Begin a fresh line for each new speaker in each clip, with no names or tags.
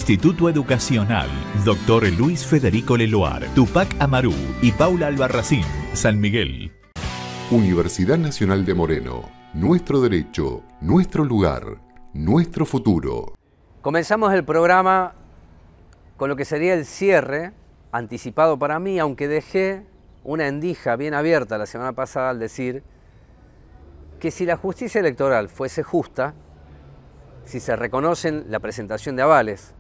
Instituto Educacional Dr. Luis Federico Leloir, Tupac Amaru y Paula Albarracín, San Miguel.
Universidad Nacional de Moreno. Nuestro derecho, nuestro lugar, nuestro futuro.
Comenzamos el programa con lo que sería el cierre, anticipado para mí, aunque dejé una endija bien abierta la semana pasada al decir que si la justicia electoral fuese justa, si se reconocen la presentación de avales,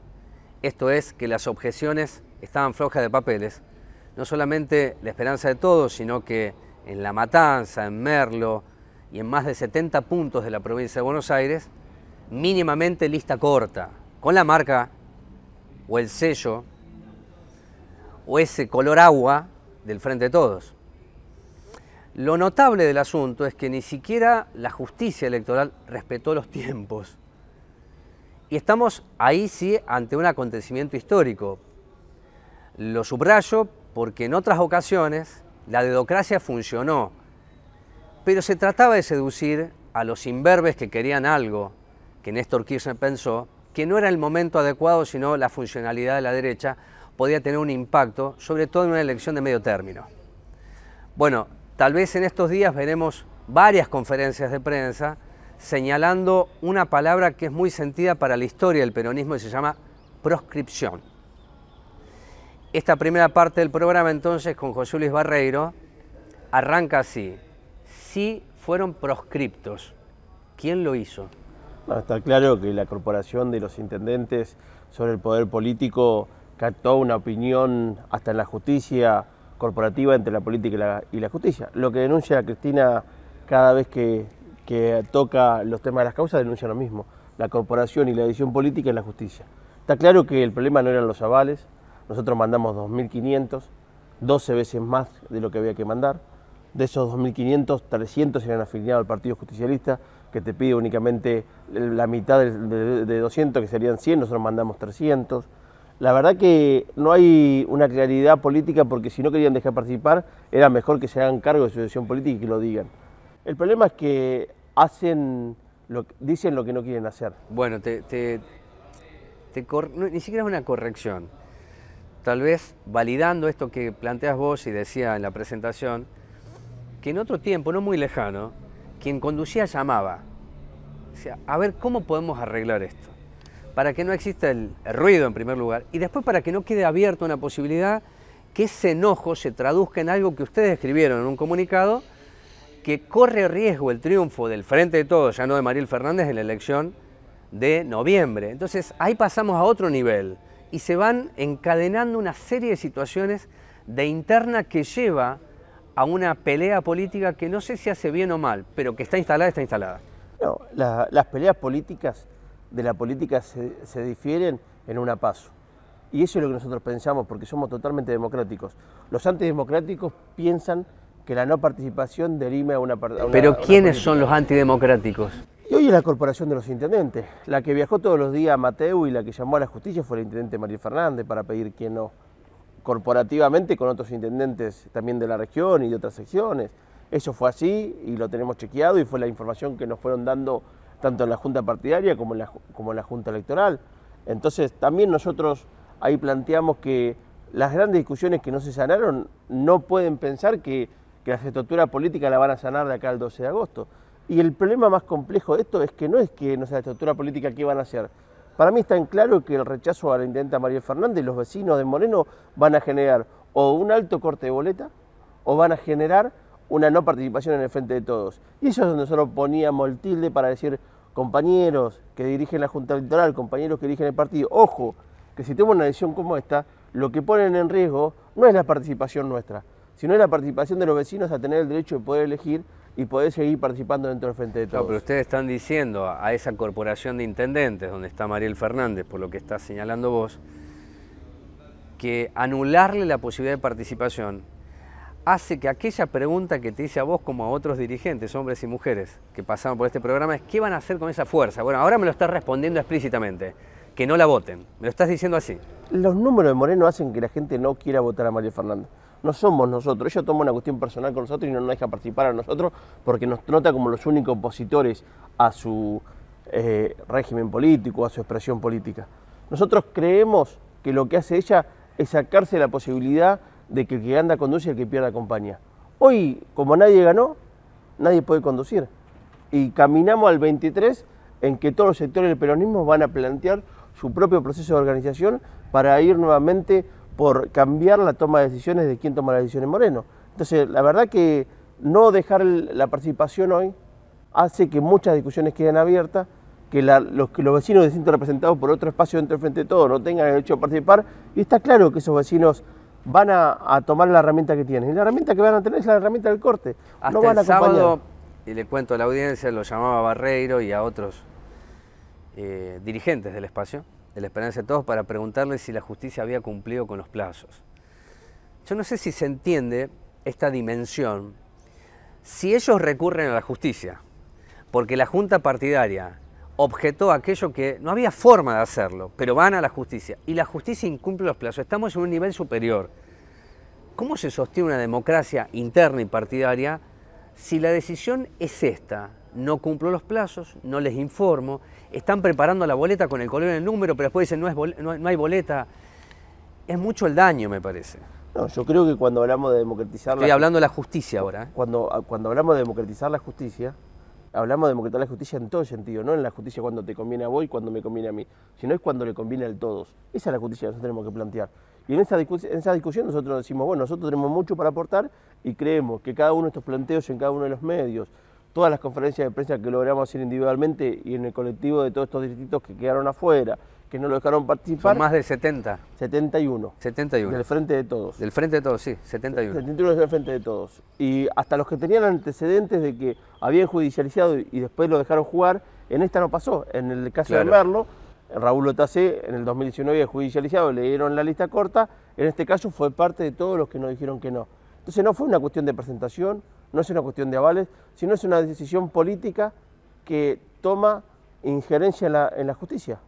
esto es, que las objeciones estaban flojas de papeles, no solamente la esperanza de todos, sino que en La Matanza, en Merlo y en más de 70 puntos de la provincia de Buenos Aires, mínimamente lista corta, con la marca o el sello o ese color agua del Frente de Todos. Lo notable del asunto es que ni siquiera la justicia electoral respetó los tiempos. Y estamos ahí sí ante un acontecimiento histórico. Lo subrayo porque en otras ocasiones la dedocracia funcionó, pero se trataba de seducir a los imberbes que querían algo que Néstor Kirchner pensó que no era el momento adecuado, sino la funcionalidad de la derecha podía tener un impacto, sobre todo en una elección de medio término. Bueno, tal vez en estos días veremos varias conferencias de prensa señalando una palabra que es muy sentida para la historia del peronismo y se llama proscripción. Esta primera parte del programa entonces con José Luis Barreiro arranca así. Sí fueron proscriptos. ¿Quién lo hizo?
No, está claro que la corporación de los intendentes sobre el poder político captó una opinión hasta en la justicia corporativa entre la política y la justicia. Lo que denuncia Cristina cada vez que toca los temas de las causas denuncia lo mismo. La corporación y la decisión política en la justicia. Está claro que el problema no eran los avales. Nosotros mandamos 2.500, 12 veces más de lo que había que mandar. De esos 2.500, 300 eran afiliados al Partido Justicialista, que te pide únicamente la mitad de 200, que serían 100, nosotros mandamos 300. La verdad que no hay una claridad política, porque si no querían dejar participar, era mejor que se hagan cargo de su decisión política y que lo digan. El problema es que dicen lo que no quieren hacer.
Bueno, ni siquiera es una corrección. Tal vez validando esto que planteas vos y decía en la presentación, que en otro tiempo, no muy lejano, quien conducía llamaba. Decía, a ver, ¿cómo podemos arreglar esto? Para que no exista el ruido en primer lugar y después para que no quede abierta una posibilidad que ese enojo se traduzca en algo que ustedes escribieron en un comunicado, que corre riesgo el triunfo del Frente de Todos, ya no de Mariel Fernández, en la elección de noviembre. Entonces ahí pasamos a otro nivel y se van encadenando una serie de situaciones de interna que lleva a una pelea política que no sé si hace bien o mal, pero que está instalada, está instalada.
No, las peleas políticas de la política se difieren en una paso. Y eso es lo que nosotros pensamos, porque somos totalmente democráticos. Los antidemocráticos piensan que la no participación deriva a una
Pero ¿quiénes son los antidemocráticos?
Y hoy es la corporación de los intendentes. La que viajó todos los días a Mateu y la que llamó a la justicia fue el intendente Mariel Fernández para pedir que no. Corporativamente con otros intendentes también de la región y de otras secciones. Eso fue así y lo tenemos chequeado y fue la información que nos fueron dando tanto en la Junta Partidaria como en la Junta Electoral. Entonces también nosotros ahí planteamos que las grandes discusiones que no se sanaron no pueden pensar que la estructura política la van a sanar de acá al 12 de agosto. Y el problema más complejo de esto es que no sea la estructura política que van a hacer. Para mí está en claro que el rechazo a la intendenta Mariel Fernández, los vecinos de Moreno van a generar o un alto corte de boleta o van a generar una no participación en el Frente de Todos. Y eso es donde nosotros poníamos el tilde para decir, compañeros que dirigen la Junta Electoral, compañeros que dirigen el partido, ojo, que si tenemos una decisión como esta, lo que ponen en riesgo no es la participación nuestra, sino es la participación de los vecinos a tener el derecho de poder elegir y poder seguir participando dentro del Frente de Todos.
No, pero ustedes están diciendo a esa corporación de intendentes, donde está Mariel Fernández, por lo que estás señalando vos, que anularle la posibilidad de participación hace que aquella pregunta que te hice a vos como a otros dirigentes, hombres y mujeres, que pasaron por este programa, es ¿qué van a hacer con esa fuerza? Bueno, ahora me lo estás respondiendo explícitamente, que no la voten. Me lo estás diciendo así.
Los números de Moreno hacen que la gente no quiera votar a Mariel Fernández. No somos nosotros, ellos toman una cuestión personal con nosotros y no nos dejan participar a nosotros porque nos nota como los únicos opositores a su régimen político, a su expresión política. Nosotros creemos que lo que hace ella es sacarse la posibilidad de que el que gana conduce y el que pierda acompaña. Hoy, como nadie ganó, nadie puede conducir. Y caminamos al 23 en que todos los sectores del peronismo van a plantear su propio proceso de organización para ir nuevamente por cambiar la toma de decisiones de quién toma las decisiones en Moreno. Entonces, la verdad que no dejar la participación hoy hace que muchas discusiones queden abiertas, que los vecinos se sienten representados por otro espacio dentro del Frente de Todos no tengan el derecho a participar, y está claro que esos vecinos van a tomar la herramienta que tienen. Y la herramienta que van a tener es la herramienta del corte.
Hasta
no van a
el sábado,
acompañar.
y le cuento a la audiencia, lo llamaba Barreiro y a otros dirigentes del espacio, de la Esperanza de Todos, para preguntarles si la justicia había cumplido con los plazos. Yo no sé si se entiende esta dimensión. Si ellos recurren a la justicia, porque la Junta Partidaria objetó aquello que no había forma de hacerlo, pero van a la justicia, y la justicia incumple los plazos, estamos en un nivel superior. ¿Cómo se sostiene una democracia interna y partidaria si la decisión es esta? No cumplo los plazos, no les informo, están preparando la boleta con el color en el número, pero después dicen no hay boleta. Es mucho el daño, me parece.
No, yo creo que cuando hablamos de democratizar
Estoy hablando de la justicia ahora, ¿eh?
Cuando hablamos de democratizar la justicia, hablamos de democratizar la justicia en todo sentido, no en la justicia cuando te conviene a vos y cuando me conviene a mí, sino es cuando le conviene a todos. Esa es la justicia que nosotros tenemos que plantear. Y en esa discusión nosotros decimos, bueno, nosotros tenemos mucho para aportar y creemos que cada uno de estos planteos en cada uno de los medios, todas las conferencias de prensa que logramos hacer individualmente y en el colectivo de todos estos distritos que quedaron afuera, que no lo dejaron participar.
Son más de 70.
71.
71.
Del Frente de Todos.
Del Frente de Todos, sí, 71.
71 del Frente de Todos. Y hasta los que tenían antecedentes de que habían judicializado y después lo dejaron jugar, en esta no pasó. En el caso de Merlo, Raúl Otacé en el 2019 había judicializado, le dieron la lista corta, en este caso fue parte de todos los que nos dijeron que no. Entonces no fue una cuestión de presentación, no es una cuestión de avales, sino es una decisión política que toma injerencia en la justicia.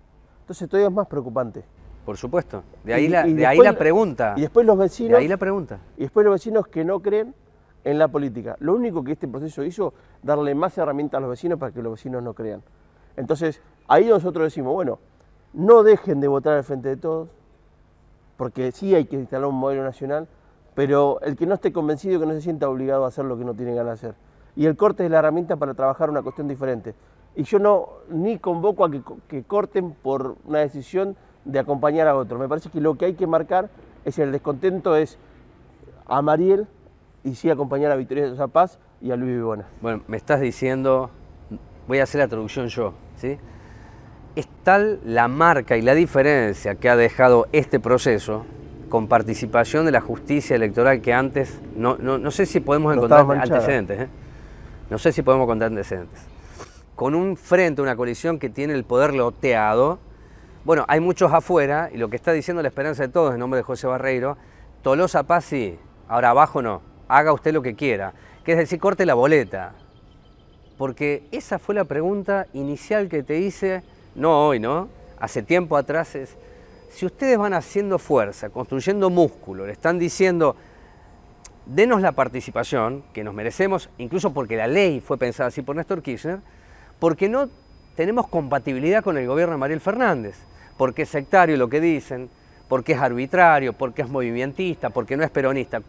Entonces todavía es más preocupante.
Por supuesto. De ahí
después,
la pregunta.
Y después los vecinos.
De ahí la pregunta.
Y después los vecinos que no creen en la política. Lo único que este proceso hizo, darle más herramientas a los vecinos para que los vecinos no crean. Entonces, ahí nosotros decimos, bueno, no dejen de votar al Frente de Todos, porque sí hay que instalar un modelo nacional, pero el que no esté convencido, que no se sienta obligado a hacer lo que no tiene ganas de hacer. Y el corte es la herramienta para trabajar una cuestión diferente. Y yo ni convoco a que corten por una decisión de acompañar a otro. Me parece que lo que hay que marcar es el descontento es a Mariel y sí acompañar a Victoria Sosa Paz y a Luis Vivona.
Bueno, me estás diciendo, voy a hacer la traducción yo, ¿sí? Es tal la marca y la diferencia que ha dejado este proceso con participación de la justicia electoral que antes, no sé si podemos encontrar antecedentes, ¿eh? No sé si podemos contar antecedentes. Con un frente, una coalición que tiene el poder loteado. Bueno, hay muchos afuera, y lo que está diciendo la Esperanza de Todos en nombre de José Barreiro, Tolosa Paz sí, ahora abajo no, haga usted lo que quiera, que es decir, corte la boleta. Porque esa fue la pregunta inicial que te hice, no hoy, ¿no? Hace tiempo atrás es, si ustedes van haciendo fuerza, construyendo músculo, le están diciendo, denos la participación que nos merecemos, incluso porque la ley fue pensada así por Néstor Kirchner, porque no tenemos compatibilidad con el gobierno de Mariel Fernández, porque es sectario lo que dicen, porque es arbitrario, porque es movimentista, porque no es peronista.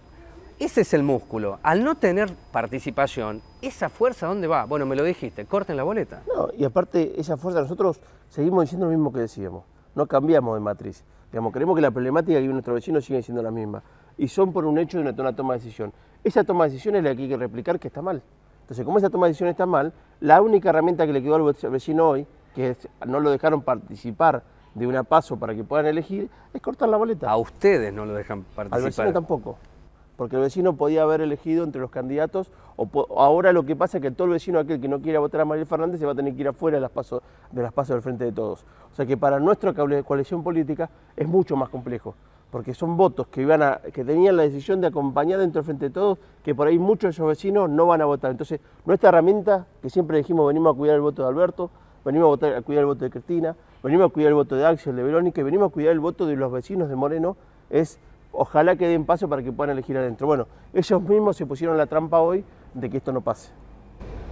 Ese es el músculo. Al no tener participación, ¿esa fuerza dónde va? Bueno, me lo dijiste, corten la boleta.
No, y aparte esa fuerza nosotros seguimos diciendo lo mismo que decíamos, no cambiamos de matriz. Digamos, queremos que la problemática que vive nuestro vecino siga siendo la misma. Y son por un hecho de una toma de decisión. Esa toma de decisión es la que hay que replicar que está mal. Entonces, como esa toma de decisión está mal, la única herramienta que le quedó al vecino hoy, que es, no lo dejaron participar de una paso para que puedan elegir, es cortar la boleta.
A ustedes no lo dejan participar.
Al vecino tampoco, porque el vecino podía haber elegido entre los candidatos, ahora lo que pasa es que todo el vecino aquel que no quiera votar a Mariel Fernández se va a tener que ir afuera de las pasos del Frente de Todos. O sea que para nuestra coalición política es mucho más complejo, porque son votos que tenían la decisión de acompañar dentro del Frente de Todos, que por ahí muchos de esos vecinos no van a votar. Entonces, nuestra herramienta, que siempre dijimos, venimos a cuidar el voto de Alberto, venimos a cuidar el voto de Cristina, venimos a cuidar el voto de Axel, de Verónica, y venimos a cuidar el voto de los vecinos de Moreno, es ojalá que den paso para que puedan elegir adentro. Bueno, ellos mismos se pusieron la trampa hoy de que esto no pase.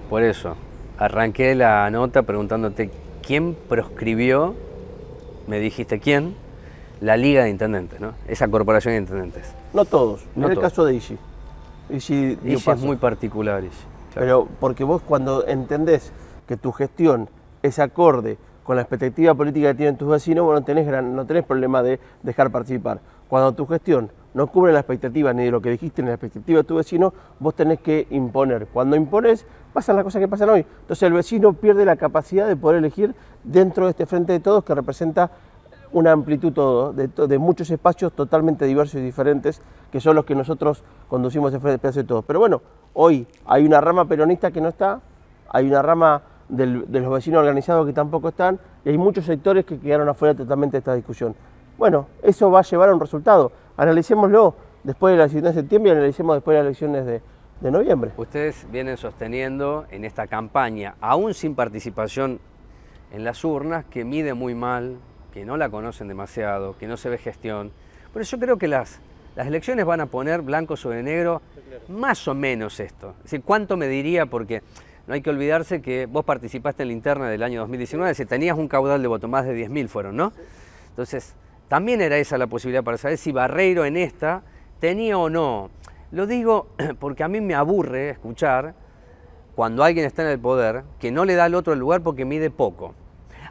Por eso, arranqué la nota preguntándote quién proscribió me dijiste quién, la Liga de Intendentes, ¿no? Esa corporación de intendentes.
No todos,
No
en el
todos.
caso de Igi. Igi dio
Ella es
paso.
muy particular, Igi. Claro.
Pero porque vos cuando entendés que tu gestión es acorde con la expectativa política que tienen tus vecinos, vos no tenés problema de dejar participar. Cuando tu gestión no cubre la expectativa ni de lo que dijiste ni la expectativa de tu vecino, vos tenés que imponer. Cuando impones, pasan las cosas que pasan hoy. Entonces el vecino pierde la capacidad de poder elegir dentro de este frente de todos que representa una amplitud de muchos espacios totalmente diversos y diferentes, que son los que nosotros conducimos en frente de todos. Pero bueno, hoy hay una rama peronista que no está, hay una rama de los vecinos organizados que tampoco están, y hay muchos sectores que quedaron afuera totalmente de esta discusión. Bueno, eso va a llevar a un resultado. Analicémoslo después de la elección de septiembre y analicemos después de las elecciones de noviembre.
Ustedes vienen sosteniendo en esta campaña, aún sin participación en las urnas, que mide muy mal, que no la conocen demasiado, que no se ve gestión. Por eso yo creo que las elecciones van a poner blanco sobre negro más o menos esto. Es decir, ¿cuánto me diría? Porque no hay que olvidarse que vos participaste en la interna del año 2019, es decir, tenías un caudal de voto, más de 10.000 fueron, ¿no? Entonces, también era esa la posibilidad para saber si Barreiro en esta tenía o no. Lo digo porque a mí me aburre escuchar cuando alguien está en el poder que no le da al otro el lugar porque mide poco.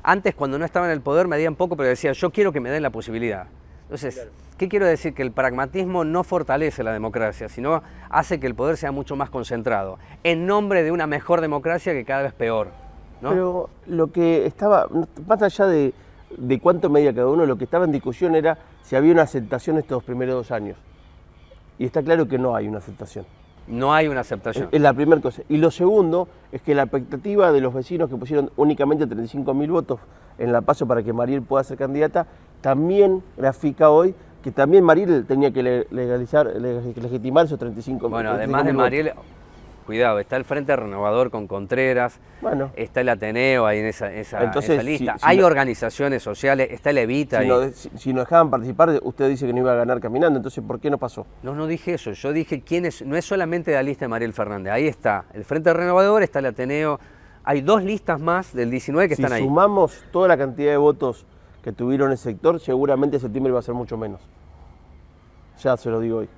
Antes, cuando no estaba en el poder, medían poco, pero decía, yo quiero que me den la posibilidad. Entonces, ¿qué quiero decir? Que el pragmatismo no fortalece la democracia, sino hace que el poder sea mucho más concentrado, en nombre de una mejor democracia que cada vez peor, ¿no?
Pero lo que estaba, más allá de cuánto medía cada uno, lo que estaba en discusión era si había una aceptación estos primeros 2 años. Y está claro que no hay una aceptación.
No hay una aceptación.
Es la primera cosa. Y lo segundo es que la expectativa de los vecinos que pusieron únicamente 35.000 votos en la PASO para que Mariel pueda ser candidata, también grafica hoy que también Mariel tenía que legitimar esos 35.000.
Bueno, además de Mariel, cuidado, está el Frente Renovador con Contreras,
bueno,
está el Ateneo ahí en esa
entonces,
lista,
si
hay
no,
organizaciones sociales, está el Evita ahí.
Si nos dejaban participar, usted dice que no iba a ganar caminando, entonces ¿por qué no pasó?
No dije eso, yo dije quiénes, no es solamente la lista de Mariel Fernández, ahí está el Frente Renovador, está el Ateneo, hay 2 listas más del 19 que están ahí.
Si sumamos toda la cantidad de votos que tuvieron ese sector, seguramente septiembre va a ser mucho menos. Ya se lo digo hoy.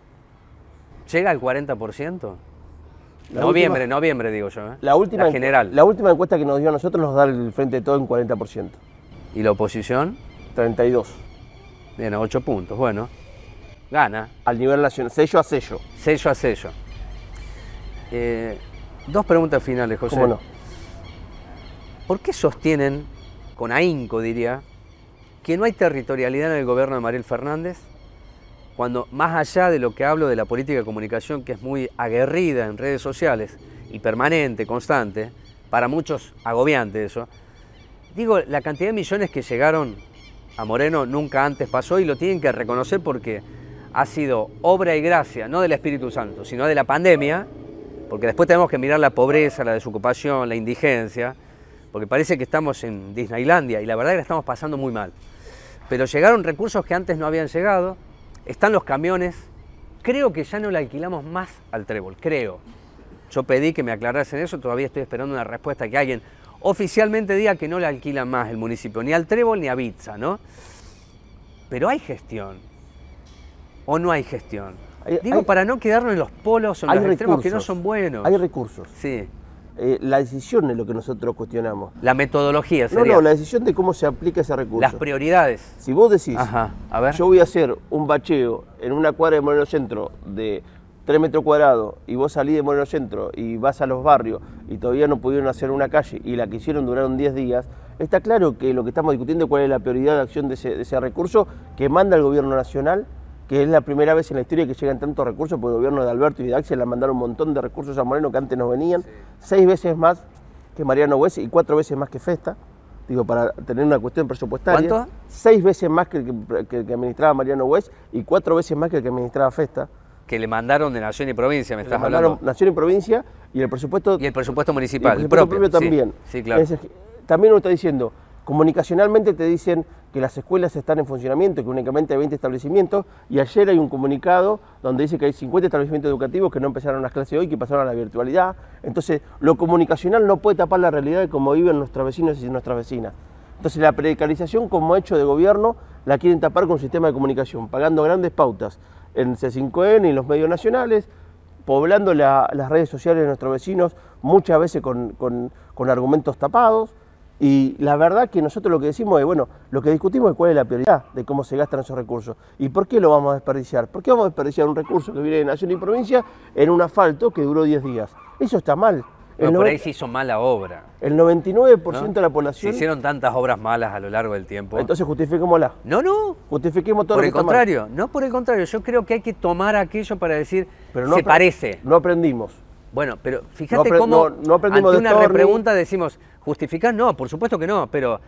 ¿Llega al 40%?
La
Noviembre digo yo, ¿eh?
La última
general.
La última encuesta que nos dio a nosotros nos da el Frente de Todo en 40%.
¿Y la oposición?
32.
Bien, a 8 puntos, bueno. Gana.
Al nivel nacional, sello a sello.
Sello a sello. 2 preguntas finales, José.
¿Cómo no?
¿Por qué sostienen, con ahínco diría, que no hay territorialidad en el gobierno de Mariel Fernández, cuando más allá de lo que hablo de la política de comunicación, que es muy aguerrida en redes sociales y permanente, constante, para muchos agobiante eso, digo, la cantidad de millones que llegaron a Moreno nunca antes pasó y lo tienen que reconocer porque ha sido obra y gracia, no del Espíritu Santo, sino de la pandemia, porque después tenemos que mirar la pobreza, la desocupación, la indigencia, porque parece que estamos en Disneylandia y la verdad es que la estamos pasando muy mal. Pero llegaron recursos que antes no habían llegado, están los camiones, creo que ya no le alquilamos más al Trébol, creo. Yo pedí que me aclarasen eso, todavía estoy esperando una respuesta que alguien oficialmente diga que no le alquilan más el municipio, ni al Trébol ni a Bitza, ¿no? Pero hay gestión, ¿o no hay gestión? Digo, para no quedarnos en los polos o en los extremos que no son buenos.
Hay recursos.
Sí.
La decisión es lo que nosotros cuestionamos.
La metodología sería.
No, la decisión de cómo se aplica ese recurso.
Las prioridades.
Si vos decís,
ajá, a ver.
yo voy a hacer un bacheo en una cuadra de Moreno Centro de 3 metros cuadrados y vos salís de Moreno Centro y vas a los barrios y todavía no pudieron hacer una calle y la que hicieron duraron 10 días, está claro que lo que estamos discutiendo es cuál es la prioridad de acción de ese recurso que manda el gobierno nacional, que es la primera vez en la historia que llegan tantos recursos, porque el gobierno de Alberto y de Axel le mandaron un montón de recursos a Moreno que antes no venían, 6 veces más que Mariano Hues y 4 veces más que Festa, digo, para tener una cuestión presupuestaria.
¿Cuánto?
6 veces más que el que administraba Mariano Hues y 4 veces más que el que administraba Festa.
Que le mandaron de Nación y Provincia, me estás
Le mandaron
hablando.
Nación y Provincia y el presupuesto...
Y el presupuesto municipal,
el propio también.
Sí, claro.
También uno está diciendo, comunicacionalmente te dicen que las escuelas están en funcionamiento, que únicamente hay 20 establecimientos, y ayer hay un comunicado donde dice que hay 50 establecimientos educativos que no empezaron las clases hoy, que pasaron a la virtualidad. Entonces, lo comunicacional no puede tapar la realidad de cómo viven nuestros vecinos y nuestras vecinas. Entonces la precarización como hecho de gobierno la quieren tapar con un sistema de comunicación, pagando grandes pautas en C5N y los medios nacionales, poblando las redes sociales de nuestros vecinos, muchas veces con argumentos tapados. Y la verdad que nosotros lo que decimos es, bueno, lo que discutimos es cuál es la prioridad de cómo se gastan esos recursos. ¿Y por qué lo vamos a desperdiciar? ¿Por qué vamos a desperdiciar un recurso que viene de nación y provincia en un asfalto que duró 10 días? Eso está mal.
Pero por ahí se hizo mala obra.
El 99%
¿no?
de la población...
Se hicieron tantas obras malas a lo largo del tiempo.
Entonces justifiquémosla.
No.
Justifiquemos todo
por
lo
el
que está
contrario,
mal.
no por el contrario. Yo creo que hay que tomar aquello para decir,
Pero no
se parece.
No aprendimos.
Bueno, pero fíjate
No
cómo
no aprendimos
ante
de
una
Storni.
repregunta decimos, ¿justificar? No, por supuesto que no, pero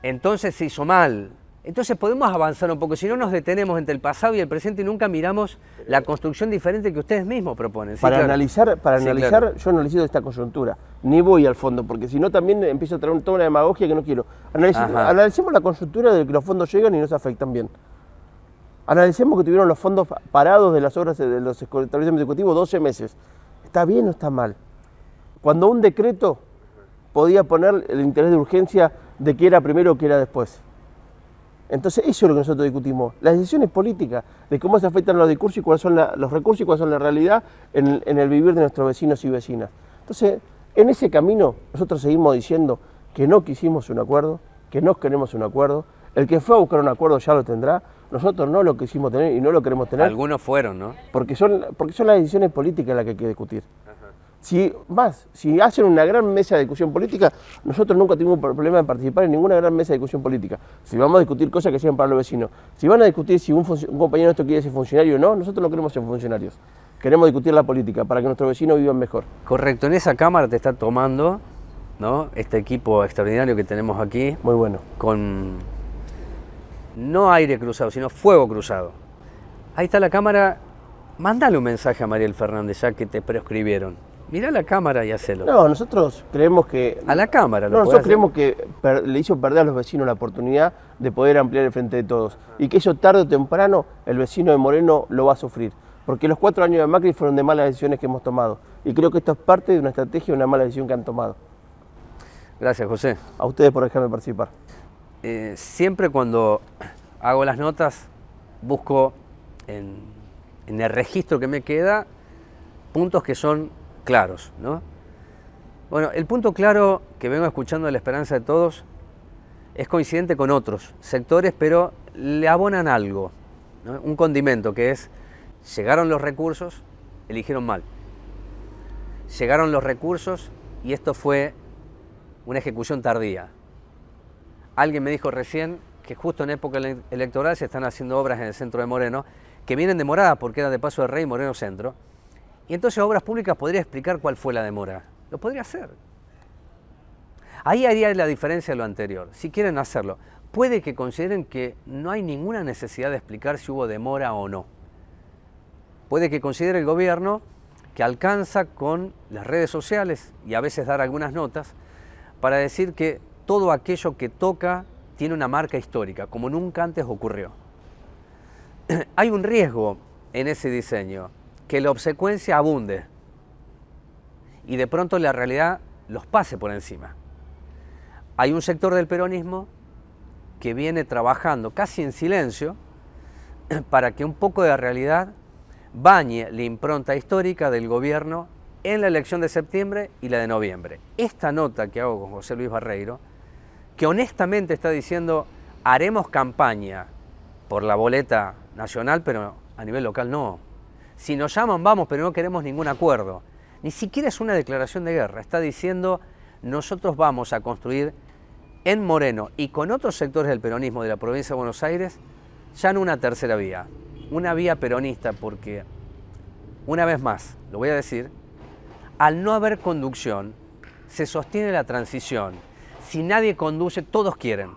entonces se hizo mal. Entonces podemos avanzar un poco, si no nos detenemos entre el pasado y el presente y nunca miramos la construcción diferente que ustedes mismos proponen. Sí,
Para
claro.
analizar,
Claro.
yo analizo esta coyuntura, ni voy al fondo, porque si no también empiezo a traer toda una demagogia que no quiero. Analicemos la coyuntura de que los fondos llegan y no se afectan bien. Analicemos que tuvieron los fondos parados de las obras de los establecimientos ejecutivos 12 meses. ¿Está bien o está mal? Cuando un decreto podía poner el interés de urgencia de que era primero o que era después. Entonces eso es lo que nosotros discutimos, las decisiones políticas, de cómo se afectan los discursos y cuáles son los recursos y cuáles son la realidad en el vivir de nuestros vecinos y vecinas. Entonces, en ese camino nosotros seguimos diciendo que no quisimos un acuerdo, que no queremos un acuerdo, el que fue a buscar un acuerdo ya lo tendrá, nosotros no lo quisimos tener y no lo queremos tener.
Algunos fueron, ¿no?
Porque son las decisiones políticas las que hay que discutir. Si hacen una gran mesa de discusión política, nosotros nunca tuvimos problema de participar en ninguna gran mesa de discusión política. Si vamos a discutir cosas que sean para los vecinos, si van a discutir si un compañero nuestro quiere ser funcionario o no, nosotros no queremos ser funcionarios. Queremos discutir la política para que nuestros vecinos vivan mejor.
Correcto, en esa cámara te está tomando, ¿no?, este equipo extraordinario que tenemos aquí.
Muy bueno.
Con no aire cruzado, sino fuego cruzado. Ahí está la cámara. Mándale un mensaje a Mariel Fernández ya que te prescribieron. Mirá la cámara y hacelo.
No, nosotros creemos que...
A la cámara lo
No,
podés
nosotros
hacer.
creemos que le hizo perder a los vecinos la oportunidad de poder ampliar el frente de todos. Y que eso tarde o temprano el vecino de Moreno lo va a sufrir. Porque los 4 años de Macri fueron de malas decisiones que hemos tomado. Y creo que esto es parte de una estrategia, de una mala decisión que han tomado.
Gracias, José.
A ustedes por dejarme participar.
Siempre cuando hago las notas busco en el registro que me queda puntos que son claros, ¿no? Bueno, el punto claro que vengo escuchando de la esperanza de todos es coincidente con otros sectores, pero le abonan algo, ¿no? Un condimento que es, llegaron los recursos, eligieron mal. Llegaron los recursos y esto fue una ejecución tardía. Alguien me dijo recién que justo en época electoral se están haciendo obras en el centro de Moreno que vienen demoradas porque eran de Paso del Rey, Moreno Centro. Y entonces Obras Públicas podría explicar cuál fue la demora. Lo podría hacer. Ahí haría la diferencia de lo anterior. Si quieren hacerlo, puede que consideren que no hay ninguna necesidad de explicar si hubo demora o no. Puede que considere el gobierno que alcanza con las redes sociales y a veces dar algunas notas para decir que todo aquello que toca tiene una marca histórica, como nunca antes ocurrió. Hay un riesgo en ese diseño, que la obsecuencia abunde y de pronto la realidad los pase por encima. Hay un sector del peronismo que viene trabajando casi en silencio para que un poco de realidad bañe la impronta histórica del gobierno en la elección de septiembre y la de noviembre. Esta nota que hago con José Luis Barreiro, que honestamente está diciendo haremos campaña por la boleta nacional, pero a nivel local no. Si nos llaman, vamos, pero no queremos ningún acuerdo. Ni siquiera es una declaración de guerra. Está diciendo, nosotros vamos a construir en Moreno y con otros sectores del peronismo de la provincia de Buenos Aires, ya no una tercera vía, una vía peronista, porque, una vez más, lo voy a decir, al no haber conducción, se sostiene la transición. Si nadie conduce, todos quieren.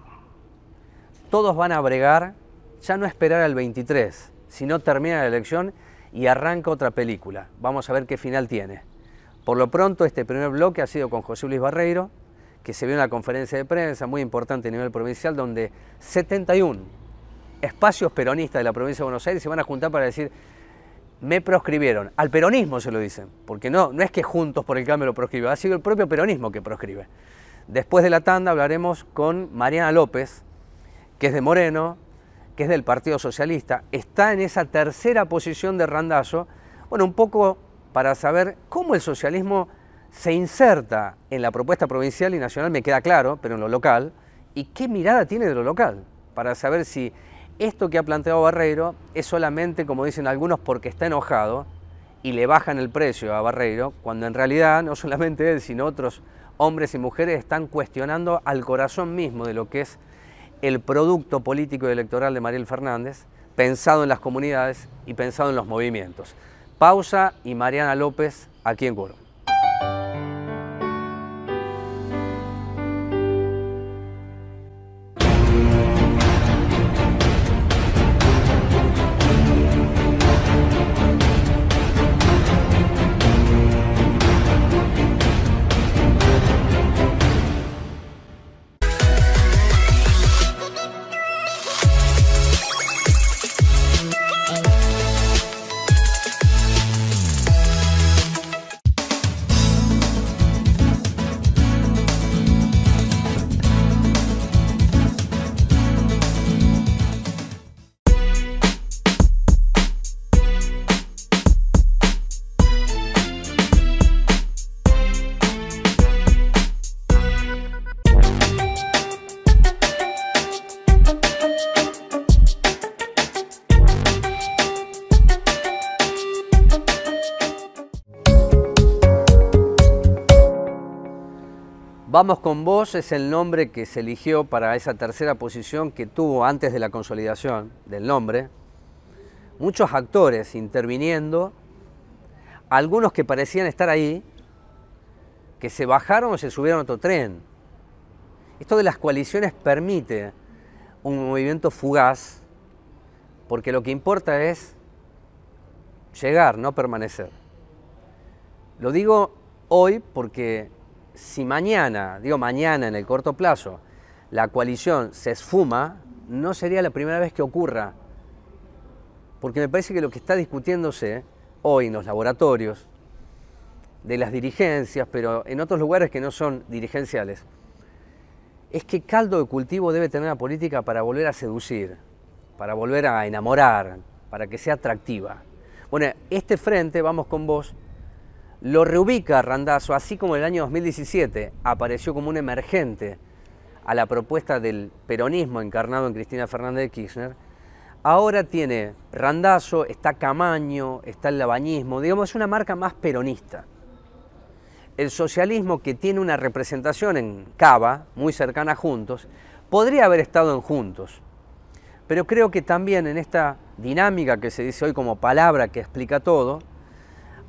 Todos van a bregar, ya no esperar al 23, sino termina la elección y arranca otra película. Vamos a ver qué final tiene. Por lo pronto, este primer bloque ha sido con José Luis Barreiro, que se vio en una conferencia de prensa muy importante a nivel provincial, donde 71 espacios peronistas de la provincia de Buenos Aires se van a juntar para decir, me proscribieron. Al peronismo se lo dicen, porque no es que Juntos por el Cambio lo proscribió, ha sido el propio peronismo que proscribe. Después de la tanda hablaremos con Mariana López, que es de Moreno, que es del Partido Socialista. Está en esa tercera posición de Randazzo, bueno, un poco para saber cómo el socialismo se inserta en la propuesta provincial y nacional, me queda claro, pero en lo local, y qué mirada tiene de lo local, para saber si esto que ha planteado Barreiro es solamente, como dicen algunos, porque está enojado y le bajan el precio a Barreiro, cuando en realidad no solamente él, sino otros hombres y mujeres están cuestionando al corazón mismo de lo que es el producto político y electoral de Mariel Fernández, pensado en las comunidades y pensado en los movimientos. Pausa y Mariana López aquí en Quórum. Vamos con vos es el nombre que se eligió para esa tercera posición que tuvo antes de la consolidación del nombre. Muchos actores interviniendo, algunos que parecían estar ahí, que se bajaron o se subieron a otro tren. Esto de las coaliciones permite un movimiento fugaz, porque lo que importa es llegar, no permanecer. Lo digo hoy porque si mañana, digo mañana en el corto plazo, la coalición se esfuma, no sería la primera vez que ocurra. Porque me parece que lo que está discutiéndose hoy en los laboratorios, de las dirigencias, pero en otros lugares que no son dirigenciales, es qué caldo de cultivo debe tener la política para volver a seducir, para volver a enamorar, para que sea atractiva. Bueno, este frente, Vamos con Vos, lo reubica Randazzo, así como en el año 2017 apareció como un emergente a la propuesta del peronismo encarnado en Cristina Fernández de Kirchner. Ahora tiene Randazzo, está Camaño, está el labañismo, digamos, es una marca más peronista. El socialismo, que tiene una representación en Cava, muy cercana a Juntos, podría haber estado en Juntos, pero creo que también en esta dinámica que se dice hoy como palabra que explica todo,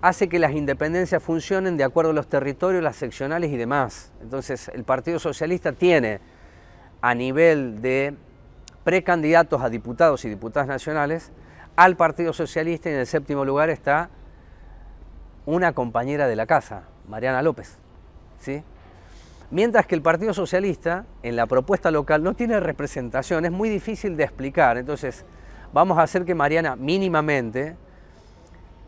hace que las independencias funcionen de acuerdo a los territorios, las seccionales y demás. Entonces, el Partido Socialista tiene, a nivel de precandidatos a diputados y diputadas nacionales, al Partido Socialista, y en el séptimo lugar está una compañera de la casa, Mariana López, ¿sí? Mientras que el Partido Socialista, en la propuesta local, no tiene representación, es muy difícil de explicar. Entonces, vamos a hacer que Mariana mínimamente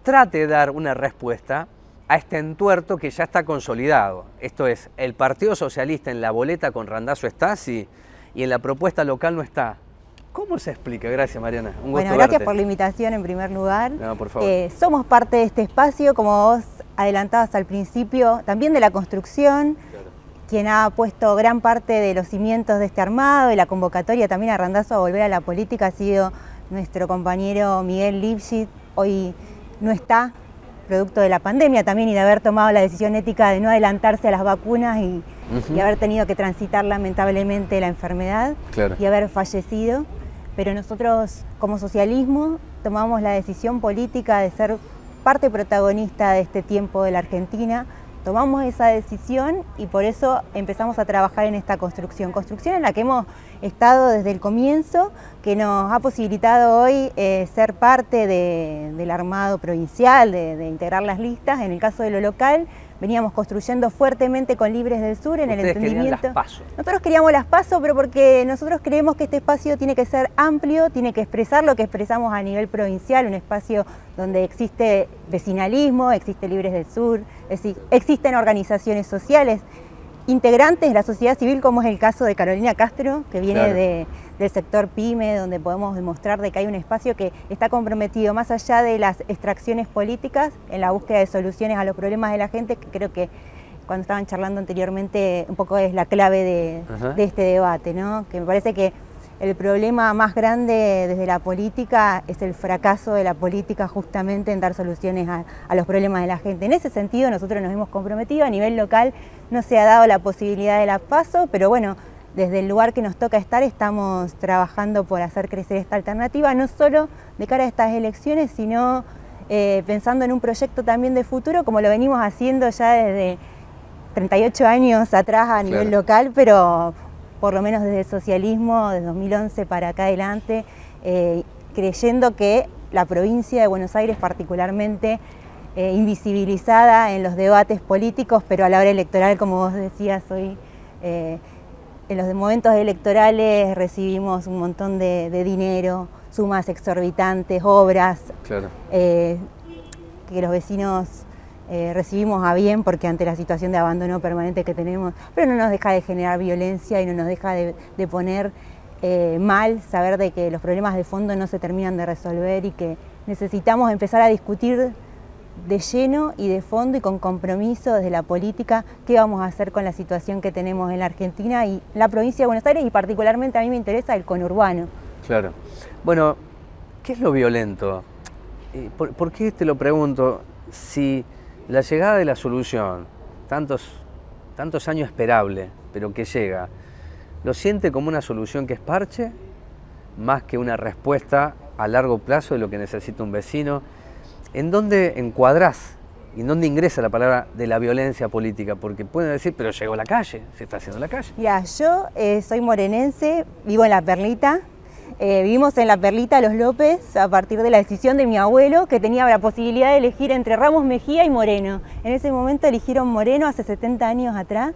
trate de dar una respuesta a este entuerto que ya está consolidado. Esto es, el Partido Socialista en la boleta con Randazzo está, sí, y en la propuesta local no está. ¿Cómo se explica? Gracias, Mariana. Un gusto
Bueno, gracias
verte.
por la invitación en primer lugar.
No, por favor.
Somos parte de este espacio, como vos adelantabas al principio, también de la construcción, quien ha puesto gran parte de los cimientos de este armado y la convocatoria también a Randazzo a volver a la política ha sido nuestro compañero Miguel Lipschitz. Hoy no está, producto de la pandemia también y de haber tomado la decisión ética de no adelantarse a las vacunas y haber tenido que transitar lamentablemente la enfermedad y haber fallecido. Pero nosotros como socialismo tomamos la decisión política de ser parte protagonista de este tiempo de la Argentina. Tomamos esa decisión y por eso empezamos a trabajar en esta construcción en la que hemos estado desde el comienzo, que nos ha posibilitado hoy ser parte del armado provincial, de integrar las listas. En el caso de lo local, veníamos construyendo fuertemente con Libres del Sur en el entendimiento.
Las PASO.
Nosotros queríamos las PASO, pero porque nosotros creemos que este espacio tiene que ser amplio, tiene que expresar lo que expresamos a nivel provincial, un espacio donde existe vecinalismo, existe Libres del Sur, existen organizaciones sociales. integrantes de la sociedad civil, como es el caso de Carolina Castro, que viene
Claro.
del sector PYME, donde podemos demostrar de que hay un espacio que está comprometido más allá de las extracciones políticas en la búsqueda de soluciones a los problemas de la gente, que creo que cuando estaban charlando anteriormente un poco es la clave de este debate, ¿no? Que me parece que el problema más grande desde la política es el fracaso de la política justamente en dar soluciones a los problemas de la gente. En ese sentido nosotros nos hemos comprometido, a nivel local no se ha dado la posibilidad de la PASO, pero bueno, desde el lugar que nos toca estar estamos trabajando por hacer crecer esta alternativa, no solo de cara a estas elecciones, sino pensando en un proyecto también de futuro, como lo venimos haciendo ya desde 38 años atrás a nivel local, pero por lo menos desde el socialismo, desde 2011 para acá adelante, creyendo que la provincia de Buenos Aires particularmente invisibilizada en los debates políticos, pero a la hora electoral, como vos decías hoy, en los momentos electorales recibimos un montón de dinero, sumas exorbitantes, obras, que los vecinos recibimos a bien porque ante la situación de abandono permanente que tenemos, pero no nos deja de generar violencia y no nos deja de poner mal saber de que los problemas de fondo no se terminan de resolver y que necesitamos empezar a discutir de lleno y de fondo y con compromiso desde la política qué vamos a hacer con la situación que tenemos en la Argentina y la provincia de Buenos Aires, y particularmente a mí me interesa el conurbano. Claro.
Bueno, ¿qué es lo violento? ¿Por qué te lo pregunto? Si la llegada de la solución, tantos años esperable, pero que llega, ¿lo siente como una solución que es parche, más que una respuesta a largo plazo de lo que necesita un vecino? ¿En dónde encuadrás y en dónde ingresa la palabra de la violencia política? Porque pueden decir, pero llegó la calle, se está haciendo la calle.
Ya, yo soy morenense, vivo en La Perlita. Vivimos en La Perlita Los López a partir de la decisión de mi abuelo, que tenía la posibilidad de elegir entre Ramos Mejía y Moreno. En ese momento eligieron Moreno hace 70 años atrás,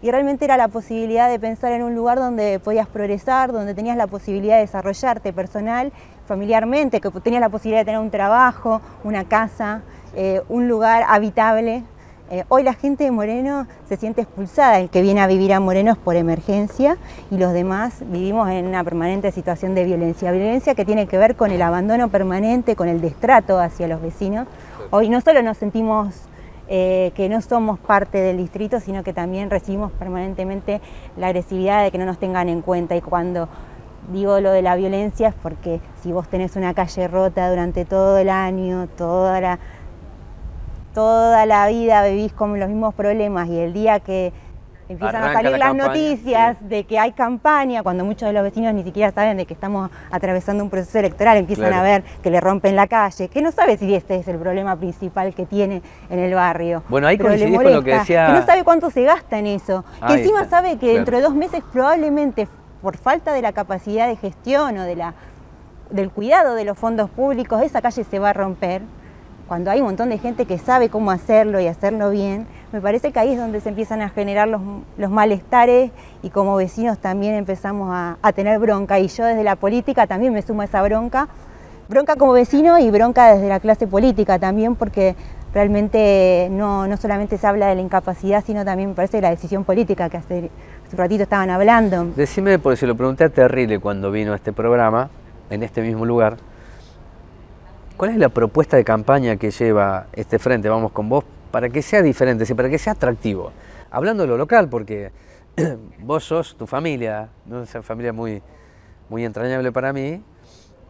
y realmente era la posibilidad de pensar en un lugar donde podías progresar, donde tenías la posibilidad de desarrollarte personal, familiarmente, que tenías la posibilidad de tener un trabajo, una casa, un lugar habitable. Hoy la gente de Moreno se siente expulsada, el que viene a vivir a Moreno es por emergencia y los demás vivimos en una permanente situación de violencia que tiene que ver con el abandono permanente, con el destrato hacia los vecinos. Hoy no solo nos sentimos que no somos parte del distrito, sino que también recibimos permanentemente la agresividad de que no nos tengan en cuenta, y cuando digo lo de la violencia es porque si vos tenés una calle rota durante todo el año, toda la vida vivís con los mismos problemas, y el día que empiezan a salir las noticias de que hay campaña, cuando muchos de los vecinos ni siquiera saben de que estamos atravesando un proceso electoral, empiezan a ver que le rompen la calle, que no sabe si este es el problema principal que tiene en el barrio.
Bueno, ahí coincidís con lo que decía...
Que no sabe cuánto se gasta en eso, que encima sabe que dentro de 2 meses probablemente por falta de la capacidad de gestión o del cuidado de los fondos públicos, esa calle se va a romper. Cuando hay un montón de gente que sabe cómo hacerlo y hacerlo bien, me parece que ahí es donde se empiezan a generar los malestares, y como vecinos también empezamos a tener bronca, y yo desde la política también me sumo a esa bronca como vecino y bronca desde la clase política también, porque realmente no solamente se habla de la incapacidad, sino también me parece de la decisión política que hace un ratito estaban hablando.
Decime, porque se lo pregunté a Terrile cuando vino a este programa, en este mismo lugar, ¿cuál es la propuesta de campaña que lleva este Frente Vamos con Vos para que sea diferente, para que sea atractivo? Hablando de lo local, porque vos sos tu familia, ¿no? Esa familia muy entrañable para mí,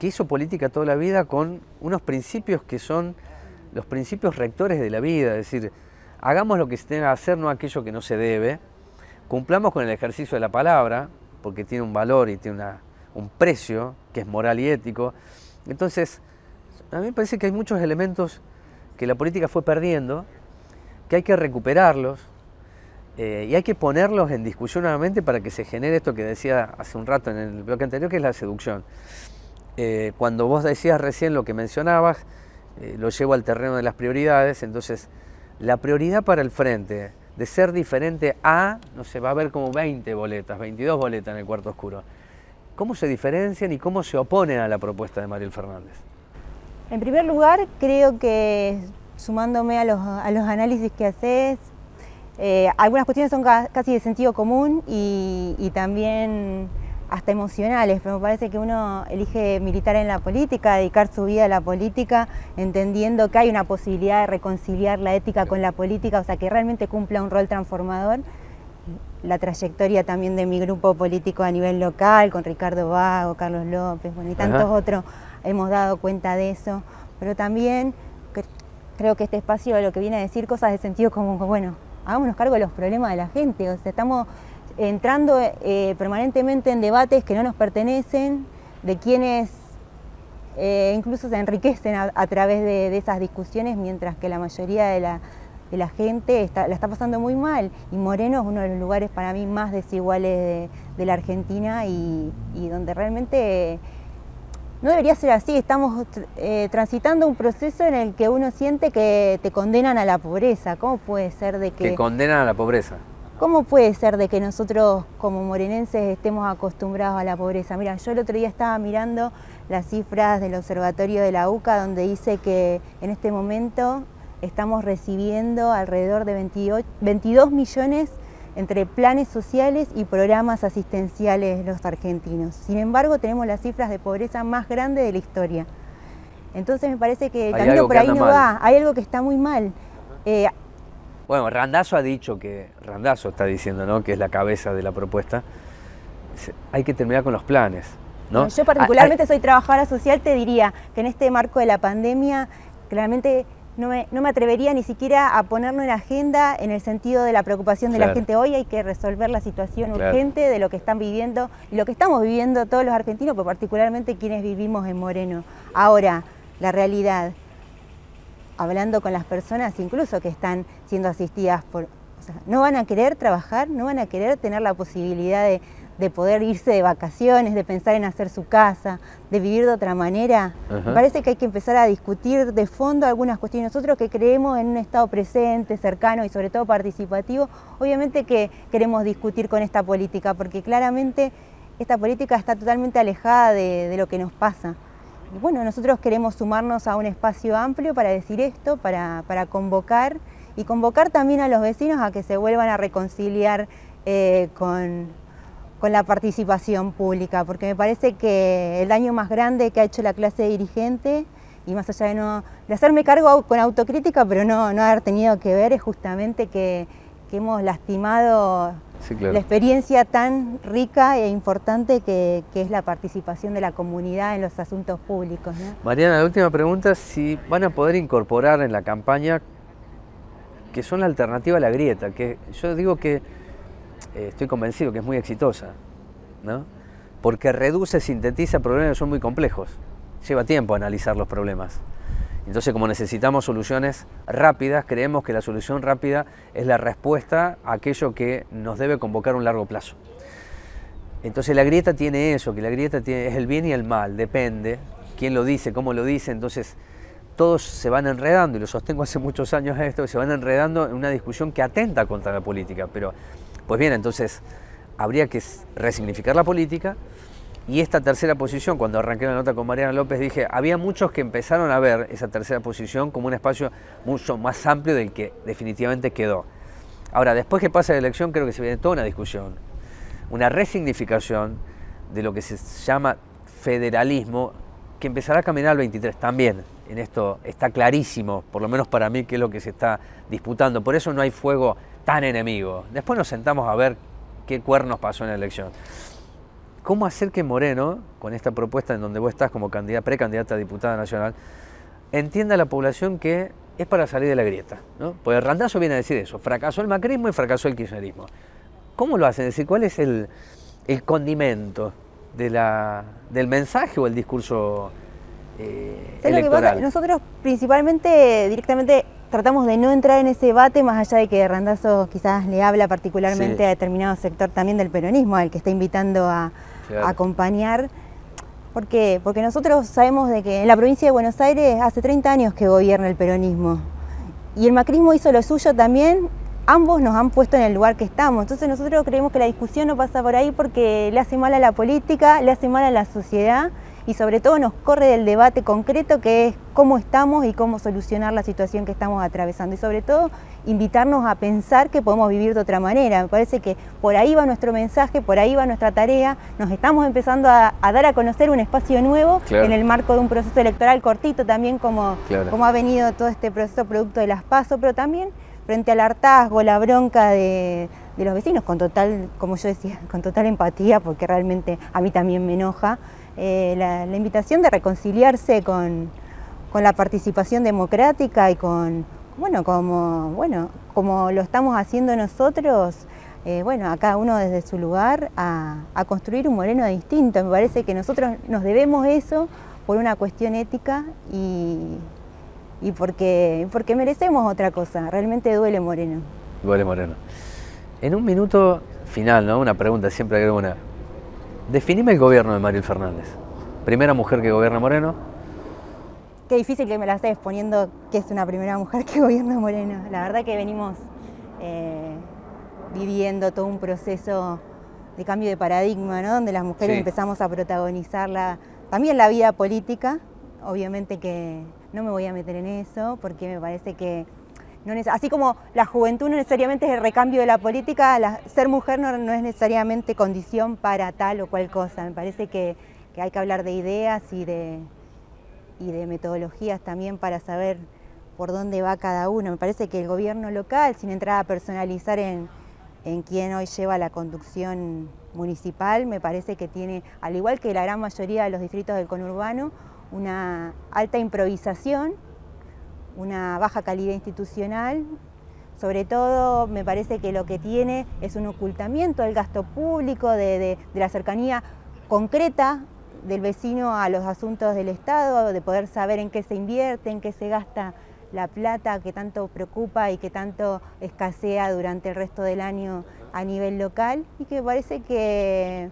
que hizo política toda la vida con unos principios que son los principios rectores de la vida, es decir, hagamos lo que se tenga que hacer, no aquello que no se debe, cumplamos con el ejercicio de la palabra, porque tiene un valor y tiene un precio que es moral y ético. Entonces, a mí me parece que hay muchos elementos que la política fue perdiendo, que hay que recuperarlos y hay que ponerlos en discusión nuevamente para que se genere esto que decía hace un rato en el bloque anterior, que es la seducción. Cuando vos decías recién lo que mencionabas, lo llevo al terreno de las prioridades. Entonces, la prioridad para el Frente de ser diferente a, no sé, va a haber como 20 boletas, 22 boletas en el cuarto oscuro. ¿Cómo se diferencian y cómo se oponen a la propuesta de Mariel Fernández?
En primer lugar, creo que sumándome a los análisis que haces, Algunas cuestiones son casi de sentido común y también hasta emocionales, pero me parece que uno elige militar en la política, dedicar su vida a la política, entendiendo que hay una posibilidad de reconciliar la ética con la política, o sea, que realmente cumpla un rol transformador. La trayectoria también de mi grupo político a nivel local, con Ricardo Vago, Carlos López, bueno, y tantos otros, hemos dado cuenta de eso, pero también creo que este espacio lo que viene a decir cosas de sentido como, bueno, hagámonos cargo de los problemas de la gente, o sea, estamos entrando permanentemente en debates que no nos pertenecen, de quienes incluso se enriquecen a través de esas discusiones, mientras que la mayoría de la gente la está pasando muy mal. Y Moreno es uno de los lugares para mí más desiguales de la Argentina y donde realmente no debería ser así. Estamos transitando un proceso en el que uno siente que te condenan a la pobreza. ¿Cómo puede ser de que...
¿Te condenan a la pobreza?
¿Cómo puede ser de que nosotros como morenenses estemos acostumbrados a la pobreza? Mira, yo el otro día estaba mirando las cifras del observatorio de la UCA, donde dice que en este momento estamos recibiendo alrededor de 22 millones entre planes sociales y programas asistenciales los argentinos. Sin embargo, tenemos las cifras de pobreza más grandes de la historia. Entonces me parece que el camino por ahí no va, hay algo que está muy mal.
Bueno, Randazzo ha dicho que, Randazzo está diciendo, ¿no?, que es la cabeza de la propuesta, hay que terminar con los planes, ¿no?
Yo particularmente soy trabajadora social, te diría que en este marco de la pandemia, claramente no me atrevería ni siquiera a ponerlo en agenda en el sentido de la preocupación de la gente. Hoy hay que resolver la situación urgente de lo que están viviendo y lo que estamos viviendo todos los argentinos, pero particularmente quienes vivimos en Moreno. Ahora, la realidad, hablando con las personas incluso que están siendo asistidas o sea, no van a querer trabajar, no van a querer tener la posibilidad de poder irse de vacaciones, de pensar en hacer su casa, de vivir de otra manera. Me parece que hay que empezar a discutir de fondo algunas cuestiones. Nosotros que creemos en un Estado presente, cercano y sobre todo participativo, obviamente que queremos discutir con esta política, porque claramente esta política está totalmente alejada de lo que nos pasa. Y bueno, nosotros queremos sumarnos a un espacio amplio para decir esto, para convocar y convocar también a los vecinos a que se vuelvan a reconciliar con la participación pública, porque me parece que el daño más grande que ha hecho la clase dirigente, y más allá de hacerme cargo con autocrítica, pero no haber tenido que ver, es justamente que hemos lastimado la experiencia tan rica e importante que es la participación de la comunidad en los asuntos públicos, ¿no?
Mariana, la última pregunta, si van a poder incorporar en la campaña que son la alternativa a la grieta, que yo digo que estoy convencido que es muy exitosa, ¿no? Porque reduce, sintetiza problemas que son muy complejos. Lleva tiempo analizar los problemas. Entonces, como necesitamos soluciones rápidas, creemos que la solución rápida es la respuesta a aquello que nos debe convocar a un largo plazo. Entonces la grieta tiene eso, que la grieta es el bien y el mal, depende quién lo dice, cómo lo dice. Entonces todos se van enredando, y lo sostengo hace muchos años esto, que se van enredando en una discusión que atenta contra la política. Pero, pues bien, entonces habría que resignificar la política. Y esta tercera posición, cuando arranqué la nota con Mariana López, dije, había muchos que empezaron a ver esa tercera posición como un espacio mucho más amplio del que definitivamente quedó. Ahora, después que pasa la elección, creo que se viene toda una discusión, una resignificación de lo que se llama federalismo, que empezará a caminar al 23 también. En esto está clarísimo, por lo menos para mí, qué es lo que se está disputando. Por eso no hay fuego tan enemigo. Después nos sentamos a ver qué cuernos pasó en la elección. ¿Cómo hacer que Moreno, con esta propuesta en donde vos estás como precandidata a diputada nacional, entienda a la población que es para salir de la grieta, ¿no? Porque Randazzo viene a decir eso, fracasó el macrismo y fracasó el kirchnerismo. ¿Cómo lo hacen? Es decir, ¿cuál es el condimento del mensaje o el discurso electoral?
Nosotros principalmente, directamente, tratamos de no entrar en ese debate, más allá de que Randazzo quizás le habla particularmente a determinado sector también del peronismo, al que está invitando a acompañar. ¿Por qué? Porque nosotros sabemos de que en la provincia de Buenos Aires hace 30 años que gobierna el peronismo. Y el macrismo hizo lo suyo también, ambos nos han puesto en el lugar que estamos. Entonces nosotros creemos que la discusión no pasa por ahí porque le hace mal a la política, le hace mal a la sociedad y sobre todo nos corre del debate concreto que es cómo estamos y cómo solucionar la situación que estamos atravesando, y sobre todo invitarnos a pensar que podemos vivir de otra manera. Me parece que por ahí va nuestro mensaje, por ahí va nuestra tarea. Nos estamos empezando a dar a conocer un espacio nuevo, claro, en el marco de un proceso electoral cortito también, como, claro, como ha venido todo este proceso producto de las PASO, pero también frente al hartazgo, la bronca de los vecinos, con total, como yo decía, con total empatía, porque realmente a mí también me enoja, la invitación de reconciliarse con la participación democrática y con, como lo estamos haciendo nosotros, a cada uno desde su lugar, a construir un Moreno distinto. Me parece que nosotros nos debemos eso por una cuestión ética y porque merecemos otra cosa. Realmente duele Moreno.
Duele Moreno. En un minuto final, ¿no? Una pregunta, siempre agrego una. Definime el gobierno de Mariel Fernández. Primera mujer que gobierna Moreno.
Qué difícil que me la estés poniendo que es una primera mujer que gobierna Moreno. La verdad que venimos viviendo todo un proceso de cambio de paradigma, ¿no? Donde las mujeres empezamos a protagonizar también la vida política. Obviamente que no me voy a meter en eso, porque me parece que, así como la juventud no necesariamente es el recambio de la política, ser mujer no es necesariamente condición para tal o cual cosa. Me parece que hay que hablar de ideas y de metodologías también para saber por dónde va cada uno. Me parece que el gobierno local, sin entrar a personalizar en quién hoy lleva la conducción municipal, me parece que tiene, al igual que la gran mayoría de los distritos del conurbano, una alta improvisación, una baja calidad institucional. Sobre todo me parece que lo que tiene es un ocultamiento del gasto público, de la cercanía concreta del vecino a los asuntos del Estado, de poder saber en qué se invierte, en qué se gasta la plata que tanto preocupa y que tanto escasea durante el resto del año a nivel local, y que parece que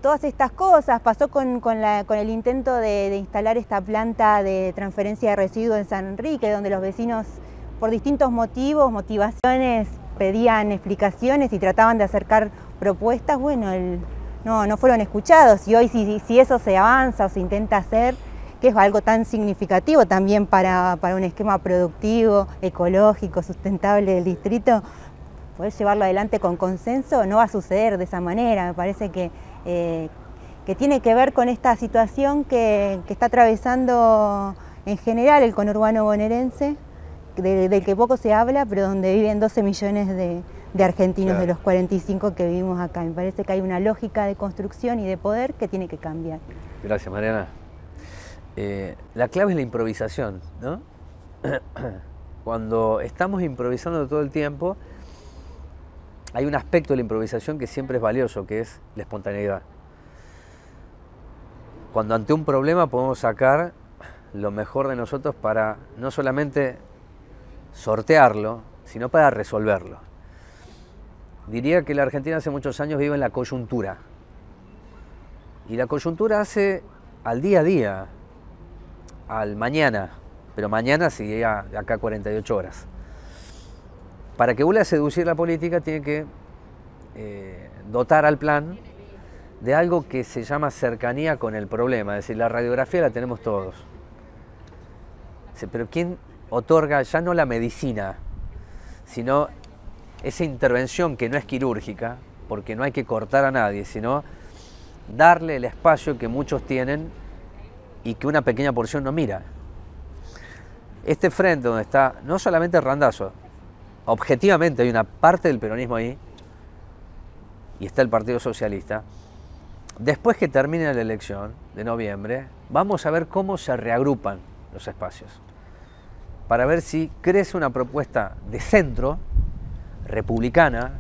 todas estas cosas pasó con el intento de instalar esta planta de transferencia de residuos en San Enrique, donde los vecinos por distintos motivaciones pedían explicaciones y trataban de acercar propuestas. No fueron escuchados, y hoy si eso se avanza o se intenta hacer, que es algo tan significativo también para un esquema productivo, ecológico, sustentable del distrito, poder llevarlo adelante con consenso no va a suceder de esa manera. Me parece que tiene que ver con esta situación que está atravesando en general el conurbano bonaerense, del que poco se habla, pero donde viven 12 millones de argentinos, claro, de los 45 que vivimos acá. Me parece que hay una lógica de construcción y de poder que tiene que cambiar.
Gracias, Mariana. La clave es la improvisación, ¿no? Cuando estamos improvisando todo el tiempo, hay un aspecto de la improvisación que siempre es valioso, que es la espontaneidad. Cuando ante un problema podemos sacar lo mejor de nosotros para no solamente sortearlo, sino para resolverlo. Diría que la Argentina hace muchos años vive en la coyuntura. Y la coyuntura hace al día a día, al mañana, pero mañana seguía de acá 48 horas. Para que vuelva a seducir la política tiene que dotar al plan de algo que se llama cercanía con el problema, es decir, la radiografía la tenemos todos. Pero ¿quién otorga ya no la medicina, sino esa intervención que no es quirúrgica, porque no hay que cortar a nadie, sino darle el espacio que muchos tienen y que una pequeña porción no mira? Este frente donde está no solamente Randazzo, objetivamente hay una parte del peronismo ahí, y está el Partido Socialista. Después que termine la elección de noviembre, vamos a ver cómo se reagrupan los espacios, para ver si crece una propuesta de centro, republicana,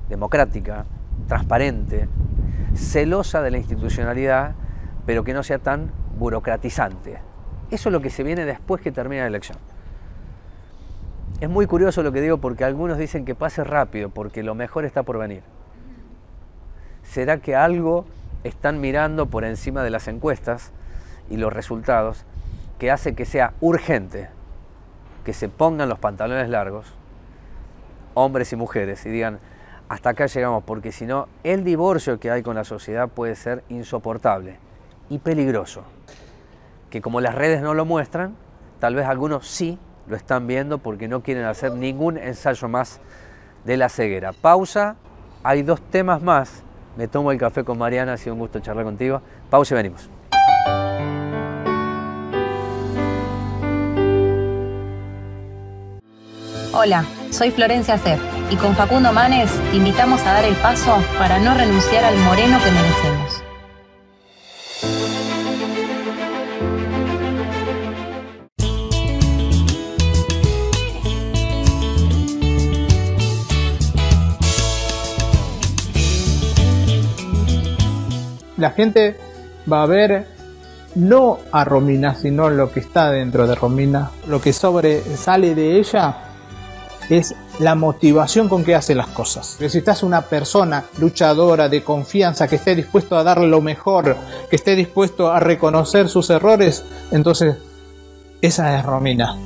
democrática, transparente, celosa de la institucionalidad, pero que no sea tan burocratizante. Eso es lo que se viene después que termine la elección. Es muy curioso lo que digo, porque algunos dicen que pase rápido, porque lo mejor está por venir. ¿Será que algo están mirando por encima de las encuestas y los resultados que hace que sea urgente que se pongan los pantalones largos, hombres y mujeres, y digan, hasta acá llegamos, porque si no, el divorcio que hay con la sociedad puede ser insoportable? y peligroso, que como las redes no lo muestran, tal vez algunos sí lo están viendo porque no quieren hacer ningún ensayo más de la ceguera. Pausa, hay 2 temas más. Me tomo el café con Mariana, ha sido un gusto charlar contigo. Pausa y venimos.
Hola, soy Florencia Ceff y con Facundo Manes te invitamos a dar el paso para no renunciar al moreno que merecemos.
La gente va a ver no a Romina, sino lo que está dentro de Romina. Lo que sobresale de ella es la motivación con que hace las cosas. Si estás una persona luchadora, de confianza, que esté dispuesto a dar lo mejor, que esté dispuesto a reconocer sus errores, entonces esa es Romina.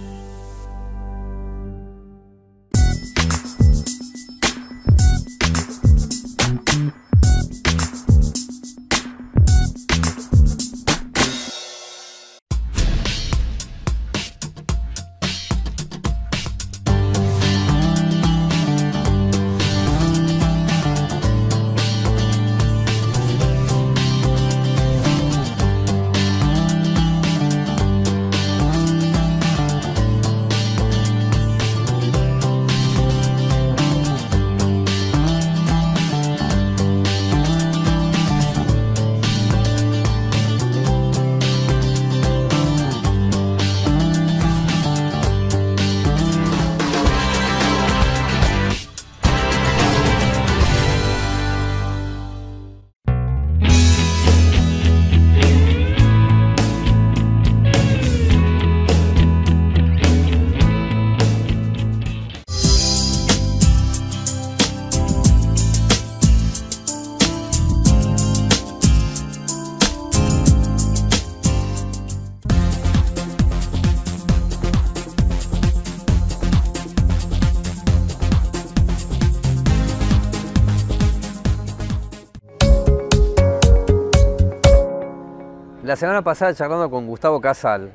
La semana pasada, charlando con Gustavo Casal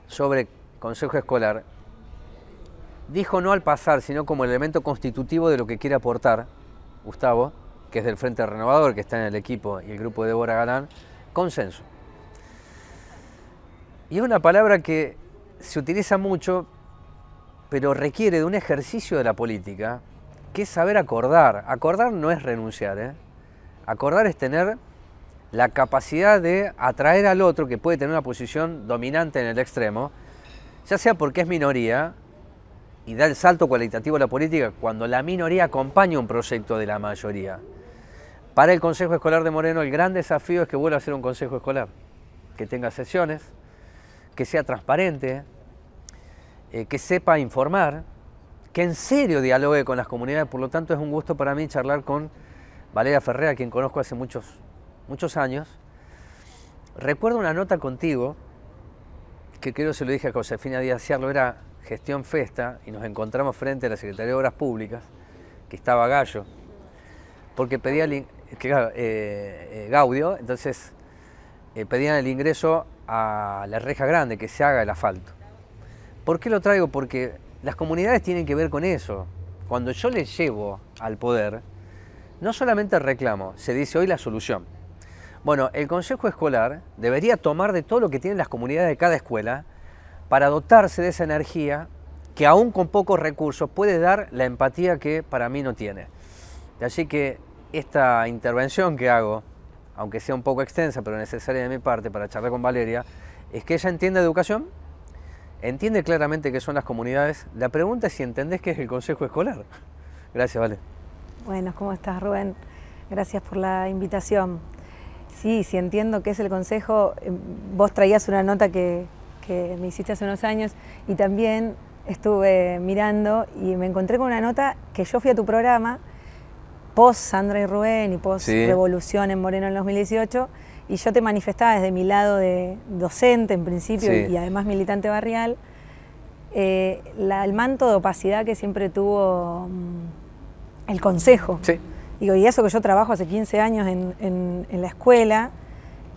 sobre consejo escolar, dijo no al pasar, sino como el elemento constitutivo de lo que quiere aportar Gustavo, que es del Frente Renovador, que está en el equipo y el grupo de Débora Galán, consenso. Y es una palabra que se utiliza mucho, pero requiere de un ejercicio de la política, que es saber acordar. Acordar no es renunciar, ¿eh? Acordar es tener la capacidad de atraer al otro que puede tener una posición dominante en el extremo, ya sea porque es minoría y da el salto cualitativo a la política cuando la minoría acompaña un proyecto de la mayoría. Para el Consejo Escolar de Moreno el gran desafío es que vuelva a ser un consejo escolar, que tenga sesiones, que sea transparente, que sepa informar, que en serio dialogue con las comunidades. Por lo tanto es un gusto para mí charlar con Valeria Ferrer, a quien conozco hace muchos años. Recuerdo una nota contigo, que creo se lo dije a Josefina Díaz Ciarlo, era Gestión Festa, y nos encontramos frente a la Secretaría de Obras Públicas, que estaba Gallo, porque pedía Gaudio, entonces pedían el ingreso a la Reja Grande, que se haga el asfalto. ¿Por qué lo traigo? Porque las comunidades tienen que ver con eso. Cuando yo les llevo al poder, no solamente el reclamo, se dice hoy la solución. Bueno, el Consejo Escolar debería tomar de todo lo que tienen las comunidades de cada escuela para dotarse de esa energía que aún con pocos recursos puede dar la empatía que para mí no tiene. Así que esta intervención que hago, aunque sea un poco extensa pero necesaria de mi parte para charlar con Valeria, es que ella entiende educación, entiende claramente qué son las comunidades. La pregunta es si entendés qué es el Consejo Escolar. Gracias, Vale.
Bueno, ¿cómo estás, Rubén? Gracias por la invitación. Sí, entiendo qué es el Consejo. Vos traías una nota que me hiciste hace unos años y también estuve mirando y me encontré con una nota que yo fui a tu programa post Sandra y Rubén y post Revolución en Moreno en 2018 y yo te manifestaba desde mi lado de docente en principio y además militante barrial el manto de opacidad que siempre tuvo el Consejo. Sí. Digo, y eso que yo trabajo hace 15 años en la escuela,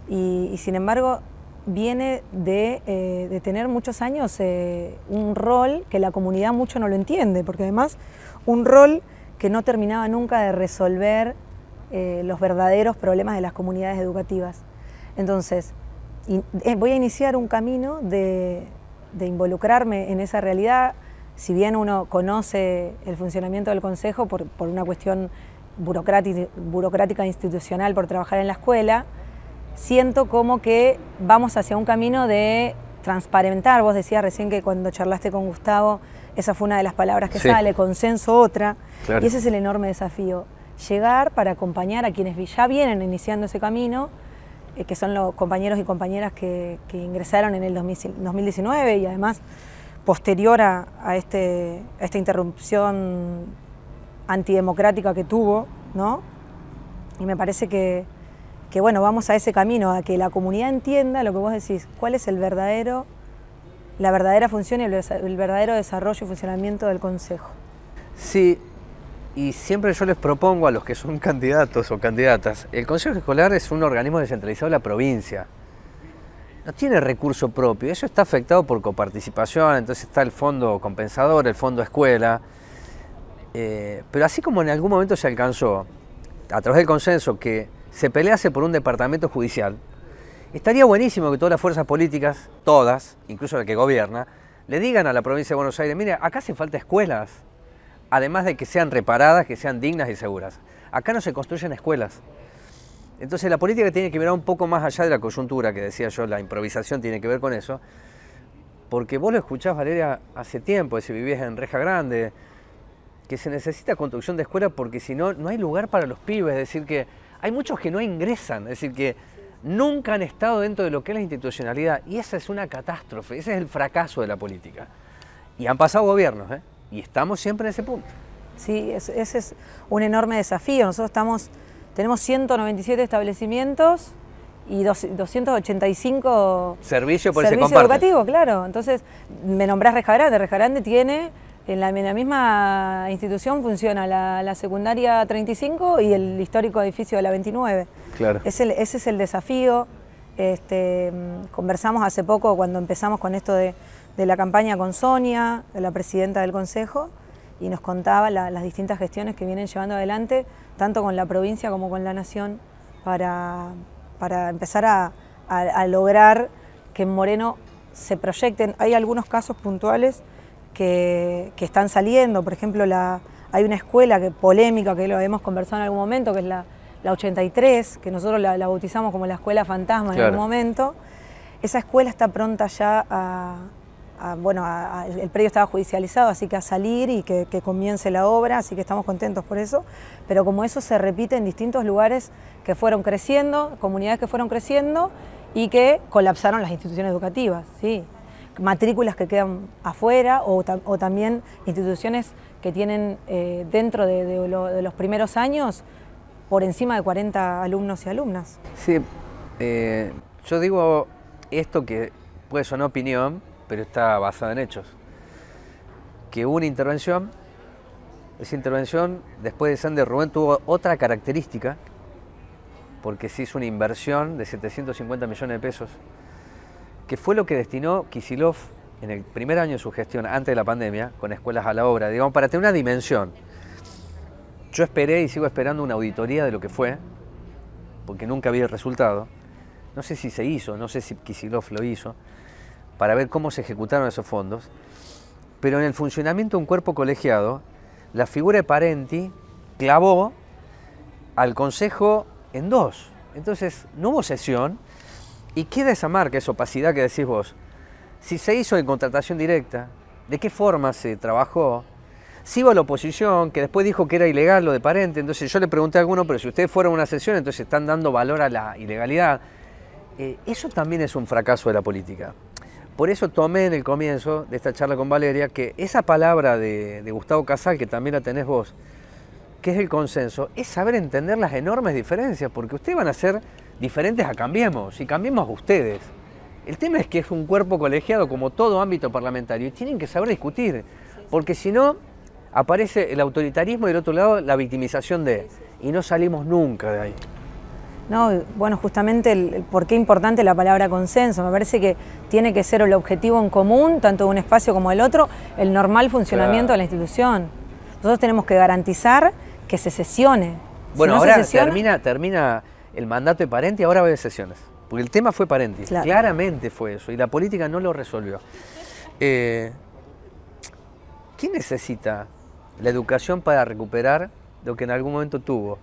y sin embargo viene de tener muchos años un rol que la comunidad mucho no lo entiende, porque además un rol que no terminaba nunca de resolver los verdaderos problemas de las comunidades educativas. Entonces, voy a iniciar un camino de involucrarme en esa realidad. Si bien uno conoce el funcionamiento del Consejo por una cuestión burocrática institucional, por trabajar en la escuela, siento como que vamos hacia un camino de transparentar. Vos decías recién que cuando charlaste con Gustavo, esa fue una de las palabras que sale, consenso otra, claro. Y ese es el enorme desafío, llegar para acompañar a quienes ya vienen iniciando ese camino, que son los compañeros y compañeras que ingresaron en el 2019 y además posterior a esta interrupción antidemocrática que tuvo, ¿no? Y me parece que bueno, vamos a ese camino, a que la comunidad entienda lo que vos decís, cuál es la verdadera función y el verdadero desarrollo y funcionamiento del Consejo.
Sí, y siempre yo les propongo a los que son candidatos o candidatas, el Consejo Escolar es un organismo descentralizado de la provincia. No tiene recurso propio, eso está afectado por coparticipación, entonces está el fondo compensador, el fondo escuela, pero así como en algún momento se alcanzó, a través del consenso, que se pelease por un departamento judicial, estaría buenísimo que todas las fuerzas políticas, todas, incluso la que gobierna, le digan a la provincia de Buenos Aires, mire, acá hace falta escuelas, además de que sean reparadas, que sean dignas y seguras. Acá no se construyen escuelas. Entonces la política tiene que mirar un poco más allá de la coyuntura, que decía yo, la improvisación tiene que ver con eso, porque vos lo escuchás, Valeria, hace tiempo, si vivís en Reja Grande, que se necesita construcción de escuelas porque si no, no hay lugar para los pibes, es decir, que hay muchos que no ingresan, es decir, que nunca han estado dentro de lo que es la institucionalidad, y esa es una catástrofe, ese es el fracaso de la política. Y han pasado gobiernos, y estamos siempre en ese punto.
Sí, ese es un enorme desafío. Nosotros tenemos 197 establecimientos y 285
servicios
educativos, claro. Entonces, me nombrás Reja Grande. Reja Grande tiene, en la misma institución funciona la secundaria 35 y el histórico edificio de la 29.
Claro.
Ese es el desafío. Conversamos hace poco cuando empezamos con esto de la campaña con Sonia, la presidenta del Consejo, y nos contaba las distintas gestiones que vienen llevando adelante, tanto con la provincia como con la nación, para empezar a lograr que en Moreno se proyecten. Hay algunos casos puntuales que están saliendo, por ejemplo, hay una escuela polémica que lo hemos conversado en algún momento, que es la 83, que nosotros la bautizamos como la escuela fantasma en algún momento. Esa escuela está pronta ya el predio estaba judicializado, así que a salir y que comience la obra, así que estamos contentos por eso, pero como eso se repite en distintos lugares que fueron creciendo, comunidades que fueron creciendo y que colapsaron las instituciones educativas, ¿sí? Matrículas que quedan afuera o también instituciones que tienen dentro de los primeros años por encima de 40 alumnos y alumnas.
Sí, yo digo esto que puede sonar opinión, pero está basada en hechos. Que hubo una intervención, esa intervención después de San de Rubén tuvo otra característica, porque se hizo una inversión de 750 millones de pesos, que fue lo que destinó Kicillof en el primer año de su gestión, antes de la pandemia, con escuelas a la obra, digamos, para tener una dimensión. Yo esperé y sigo esperando una auditoría de lo que fue, porque nunca había el resultado. No sé si se hizo, no sé si Kicillof lo hizo, para ver cómo se ejecutaron esos fondos, pero en el funcionamiento de un cuerpo colegiado, la figura de Parenti clavó al Consejo en dos. Entonces, no hubo sesión, y queda esa marca, esa opacidad que decís vos. Si se hizo en contratación directa, ¿de qué forma se trabajó? Si iba a la oposición, que después dijo que era ilegal lo de Parenti, entonces yo le pregunté a alguno, pero si ustedes fueron a una sesión, entonces están dando valor a la ilegalidad. Eso también es un fracaso de la política. Por eso tomé en el comienzo de esta charla con Valeria que esa palabra de Gustavo Casal, que también la tenés vos, que es el consenso, es saber entender las enormes diferencias, porque ustedes van a ser diferentes a Cambiemos, y Cambiemos a ustedes. El tema es que es un cuerpo colegiado como todo ámbito parlamentario y tienen que saber discutir, porque si no, aparece el autoritarismo y del otro lado la victimización y no salimos nunca de ahí.
No, bueno, justamente el por qué es importante la palabra consenso. Me parece que tiene que ser el objetivo en común, tanto de un espacio como del otro, el normal funcionamiento de la institución. Nosotros tenemos que garantizar que se sesione.
Bueno,
si no
ahora
se sesiona,
termina el mandato de Parenti, ahora va a haber sesiones. Porque el tema fue Parenti,
claro.
Claramente fue eso, y la política no lo resolvió. ¿Quién necesita la educación para recuperar lo que en algún momento tuvo?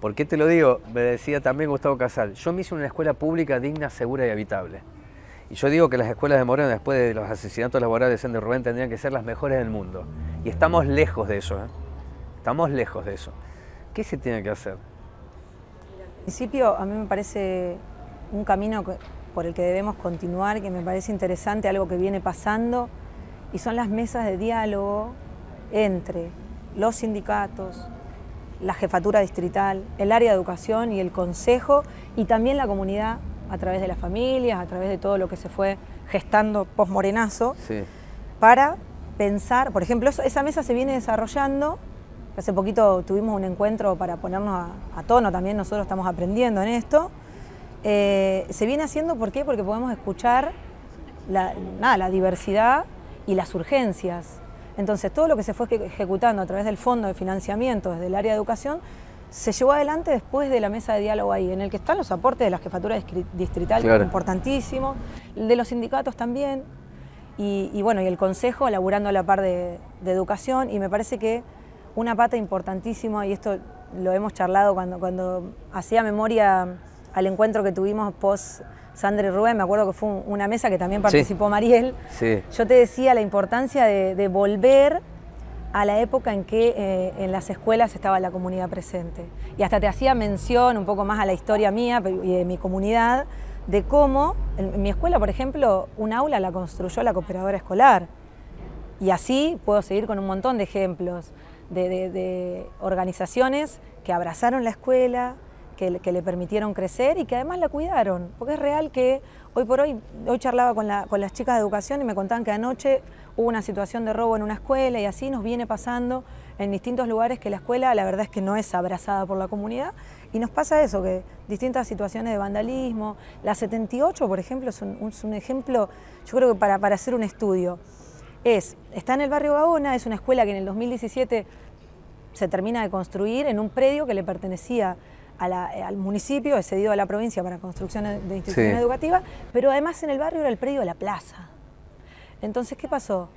¿Por qué te lo digo? Me decía también Gustavo Casal, yo me hice una escuela pública digna, segura y habitable. Y yo digo que las escuelas de Moreno, después de los asesinatos laborales de Sandro Rubén, tendrían que ser las mejores del mundo. Y estamos lejos de eso, ¿eh? Estamos lejos de eso. ¿Qué se tiene que hacer?
En principio, a mí me parece un camino por el que debemos continuar, que me parece interesante, algo que viene pasando, y son las mesas de diálogo entre los sindicatos, la jefatura distrital, el área de educación y el consejo, y también la comunidad, a través de las familias, a través de todo lo que se fue gestando post-morenazo,
Sí.
para pensar, por ejemplo, esa mesa se viene desarrollando. Hace poquito tuvimos un encuentro para ponernos a tono, también nosotros estamos aprendiendo en esto. Se viene haciendo, ¿por qué? Porque podemos escuchar la diversidad y las urgencias. Entonces, todo lo que se fue ejecutando a través del fondo de financiamiento desde el área de educación se llevó adelante después de la mesa de diálogo ahí, en el que están los aportes de la jefatura distrital,
claro,
importantísimos, de los sindicatos también, y bueno, y el consejo laburando a la par de educación, y me parece que una pata importantísima, y esto lo hemos charlado cuando hacía memoria al encuentro que tuvimos post Sandro y Rubén, me acuerdo que fue una mesa que también participó, sí, Mariel.
Sí.
Yo te decía la importancia de volver a la época en que en las escuelas estaba la comunidad presente. Y hasta te hacía mención un poco más a la historia mía y de mi comunidad, de cómo en mi escuela, por ejemplo, un aula la construyó la cooperadora escolar. Y así puedo seguir con un montón de ejemplos de organizaciones que abrazaron la escuela, que le permitieron crecer y que además la cuidaron. Porque es real que hoy por hoy charlaba con las chicas de educación y me contaban que anoche hubo una situación de robo en una escuela, y así nos viene pasando en distintos lugares que la escuela, la verdad es que no es abrazada por la comunidad, y nos pasa eso, que distintas situaciones de vandalismo. La 78, por ejemplo, es un ejemplo, yo creo que para hacer un estudio. Está en el barrio Gaona, es una escuela que en el 2017 se termina de construir en un predio que le pertenecía al municipio, es cedido a la provincia para construcción de instituciones, sí, educativas, pero además en el barrio era el predio de la plaza. Entonces, ¿qué pasó?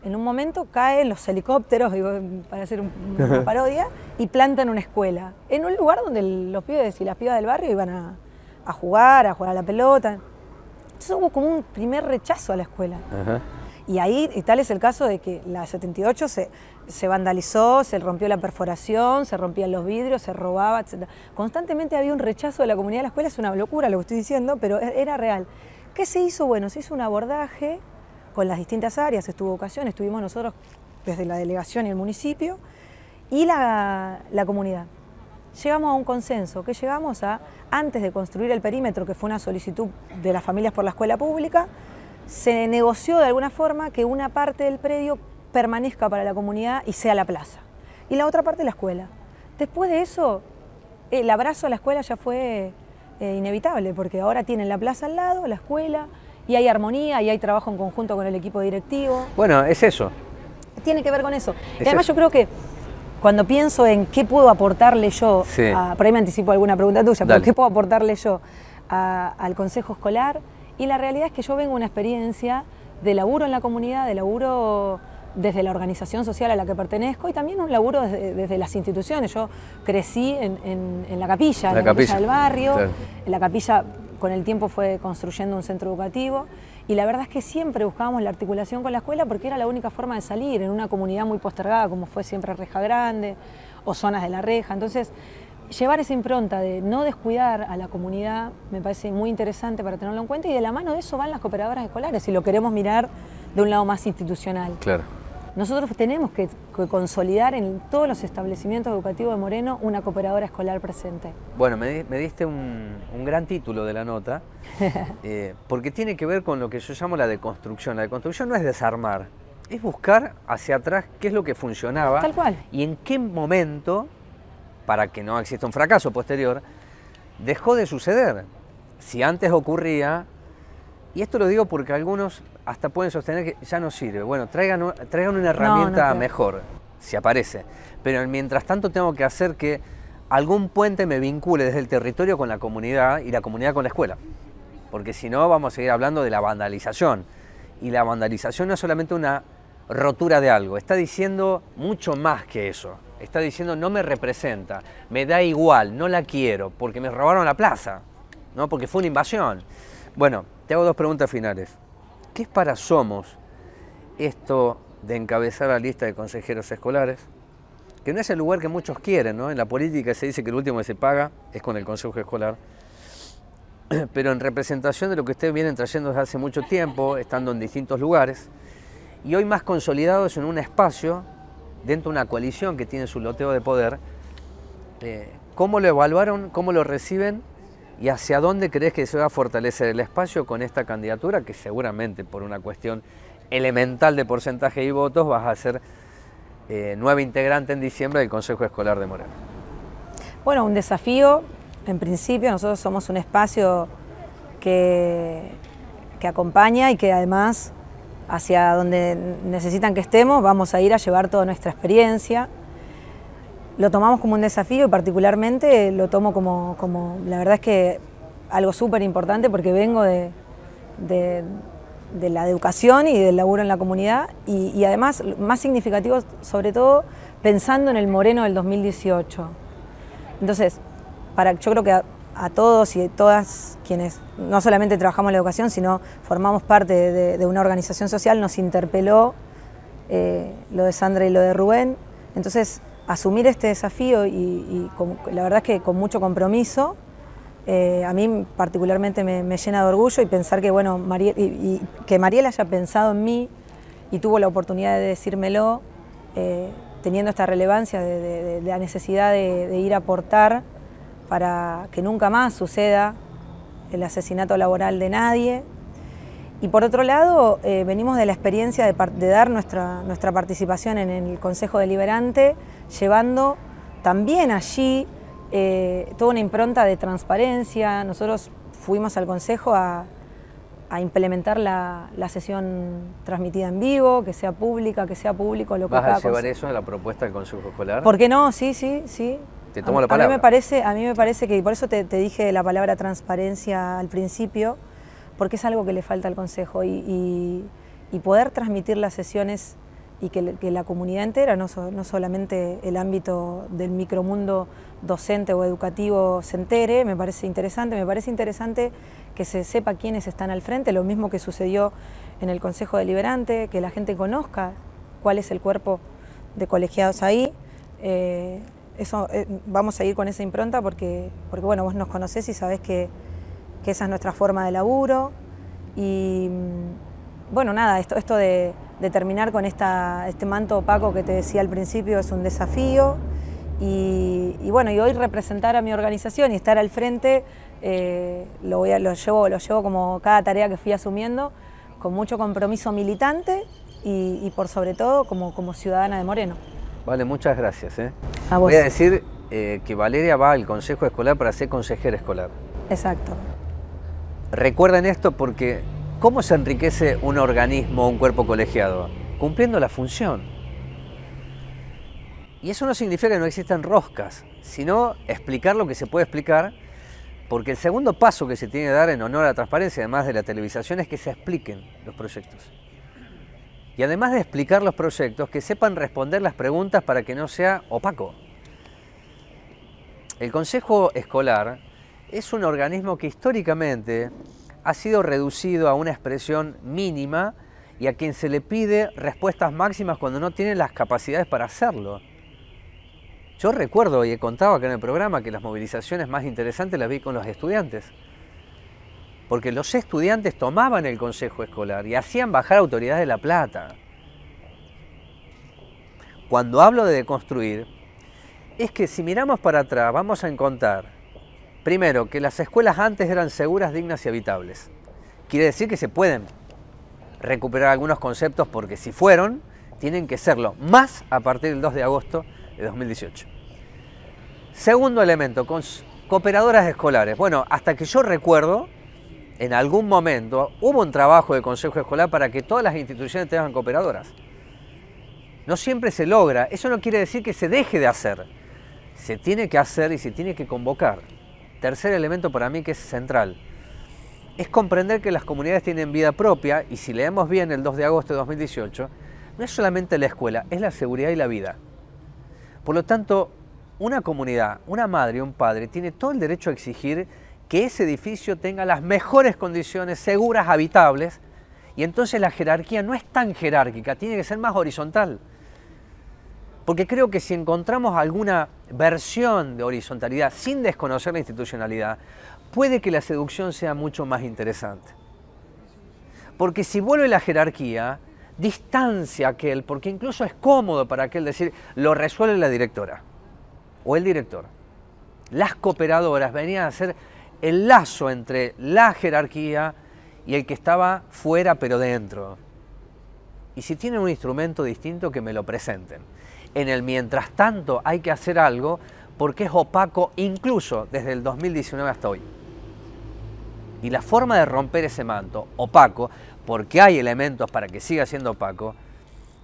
En un momento caen los helicópteros, digo, para hacer una parodia, y plantan una escuela, en un lugar donde los pibes y las pibas del barrio iban a jugar a la pelota. Entonces hubo como un primer rechazo a la escuela. Ajá. Y ahí, y tal es el caso de que la 78 se vandalizó, se rompió la perforación, se rompían los vidrios, se robaba, etc. Constantemente había un rechazo de la comunidad de la escuela, es una locura lo que estoy diciendo, pero era real. ¿Qué se hizo? Bueno, se hizo un abordaje con las distintas áreas, estuvo educación, estuvimos nosotros desde la delegación y el municipio, y la comunidad. Llegamos a un consenso, que llegamos a, antes de construir el perímetro, que fue una solicitud de las familias por la escuela pública, se negoció de alguna forma que una parte del predio permanezca para la comunidad y sea la plaza, y la otra parte la escuela. Después de eso, el abrazo a la escuela ya fue inevitable, porque ahora tienen la plaza al lado, la escuela, y hay armonía, y hay trabajo en conjunto con el equipo directivo.
Bueno, es eso.
Tiene que ver con eso. Y además yo creo que cuando pienso en qué puedo aportarle yo, sí, por ahí me anticipo alguna pregunta tuya, pero qué puedo aportarle yo al consejo escolar, y la realidad es que yo vengo de una experiencia de laburo en la comunidad, de laburo desde la organización social a la que pertenezco, y también un laburo desde las instituciones. Yo crecí en la capilla, en la capilla del barrio, claro. En la capilla con el tiempo fue construyendo un centro educativo, y la verdad es que siempre buscábamos la articulación con la escuela porque era la única forma de salir en una comunidad muy postergada como fue siempre Reja Grande o zonas de la Reja. Entonces, llevar esa impronta de no descuidar a la comunidad me parece muy interesante para tenerlo en cuenta, y de la mano de eso van las cooperadoras escolares, si lo queremos mirar de un lado más institucional.
Claro.
Nosotros tenemos que consolidar en todos los establecimientos educativos de Moreno una cooperadora escolar presente.
Bueno, me diste un gran título de la nota, porque tiene que ver con lo que yo llamo la deconstrucción. La deconstrucción no es desarmar, es buscar hacia atrás qué es lo que funcionaba.
Tal cual.
Y en qué momento, para que no exista un fracaso posterior, dejó de suceder. Si antes ocurría, y esto lo digo porque algunos hasta pueden sostener que ya no sirve. Bueno, traigan una herramienta mejor, si aparece. Pero mientras tanto tengo que hacer que algún puente me vincule desde el territorio con la comunidad y la comunidad con la escuela. Porque si no vamos a seguir hablando de la vandalización. Y la vandalización no es solamente una rotura de algo, está diciendo mucho más que eso. Está diciendo no me representa, me da igual, no la quiero, porque me robaron la plaza, ¿no? Porque fue una invasión. Bueno, te hago dos preguntas finales. ¿Qué es para Somos esto de encabezar la lista de consejeros escolares? Que no es el lugar que muchos quieren, ¿no? En la política se dice que el último que se paga es con el consejo escolar. Pero en representación de lo que ustedes vienen trayendo desde hace mucho tiempo, estando en distintos lugares, y hoy más consolidados en un espacio, dentro de una coalición que tiene su loteo de poder, ¿cómo lo evaluaron, cómo lo reciben y hacia dónde crees que se va a fortalecer el espacio con esta candidatura que seguramente por una cuestión elemental de porcentaje y votos vas a ser nueva integrante en diciembre del Consejo Escolar de Moreno?
Bueno, un desafío. En principio nosotros somos un espacio que acompaña y que además hacia donde necesitan que estemos vamos a ir a llevar toda nuestra experiencia. Lo tomamos como un desafío y particularmente lo tomo como la verdad es que algo súper importante porque vengo de la educación y del laburo en la comunidad y además más significativo sobre todo pensando en el Moreno del 2018. Entonces, yo creo que a todos y todas quienes no solamente trabajamos en la educación, sino formamos parte de una organización social, nos interpeló lo de Sandra y lo de Rubén. Entonces, asumir este desafío la verdad es que con mucho compromiso, a mí particularmente me llena de orgullo y pensar que, bueno, que Mariel haya pensado en mí y tuvo la oportunidad de decírmelo, teniendo esta relevancia de la necesidad de ir a aportar para que nunca más suceda el asesinato laboral de nadie. Y por otro lado, venimos de la experiencia de dar nuestra participación en el Consejo Deliberante, llevando también allí toda una impronta de transparencia. Nosotros fuimos al Consejo a implementar la sesión transmitida en vivo, que sea pública, que sea público.
¿Vas a llevar eso a la propuesta del Consejo Escolar?
¿Por qué no? Sí.
Te tomo la palabra.
A mí me parece que, y por eso te dije la palabra transparencia al principio, porque es algo que le falta al Consejo y poder transmitir las sesiones y que la comunidad entera, no solamente el ámbito del micromundo docente o educativo se entere, me parece interesante que se sepa quiénes están al frente, lo mismo que sucedió en el Consejo Deliberante, que la gente conozca cuál es el cuerpo de colegiados ahí. Vamos a ir con esa impronta porque bueno, vos nos conocés y sabés que esa es nuestra forma de laburo. Y bueno, nada, esto de terminar con este manto opaco que te decía al principio es un desafío. Y bueno, y hoy representar a mi organización y estar al frente lo llevo como cada tarea que fui asumiendo, con mucho compromiso militante y por sobre todo como ciudadana de Moreno.
Vale, muchas gracias.
A vos.
Voy a decir que Valeria va al Consejo Escolar para ser consejera escolar.
Exacto.
Recuerden esto porque ¿cómo se enriquece un organismo o un cuerpo colegiado? Cumpliendo la función. Y eso no significa que no existan roscas, sino explicar lo que se puede explicar, porque el segundo paso que se tiene que dar en honor a la transparencia, además de la televisación, es que se expliquen los proyectos. Y además de explicar los proyectos, que sepan responder las preguntas para que no sea opaco. El Consejo Escolar es un organismo que históricamente ha sido reducido a una expresión mínima y a quien se le pide respuestas máximas cuando no tiene las capacidades para hacerlo. Yo recuerdo, y he contado acá en el programa, que las movilizaciones más interesantes las vi con los estudiantes. Porque los estudiantes tomaban el Consejo Escolar y hacían bajar autoridades de La Plata. Cuando hablo de deconstruir, es que si miramos para atrás vamos a encontrar, primero, que las escuelas antes eran seguras, dignas y habitables. Quiere decir que se pueden recuperar algunos conceptos porque si fueron, tienen que serlo, más a partir del 2 de agosto de 2018. Segundo elemento, Cooperadoras escolares. Bueno, hasta que yo recuerdo, en algún momento hubo un trabajo de consejo escolar para que todas las instituciones tengan cooperadoras. No siempre se logra. Eso no quiere decir que se deje de hacer. Se tiene que hacer y se tiene que convocar. Tercer elemento para mí que es central. Es comprender que las comunidades tienen vida propia y si leemos bien el 2 de agosto de 2018, no es solamente la escuela, es la seguridad y la vida. Por lo tanto, una comunidad, una madre, un padre, tiene todo el derecho a exigir que ese edificio tenga las mejores condiciones seguras, habitables, y entonces la jerarquía no es tan jerárquica, tiene que ser más horizontal. Porque creo que si encontramos alguna versión de horizontalidad sin desconocer la institucionalidad, puede que la seducción sea mucho más interesante. Porque si vuelve la jerarquía, distancia a aquel, porque incluso es cómodo para aquel decir, lo resuelve la directora o el director. Las cooperadoras venían a ser el lazo entre la jerarquía y el que estaba fuera pero dentro. Y si tienen un instrumento distinto, que me lo presenten. En el mientras tanto hay que hacer algo porque es opaco incluso desde el 2019 hasta hoy. Y la forma de romper ese manto opaco, porque hay elementos para que siga siendo opaco,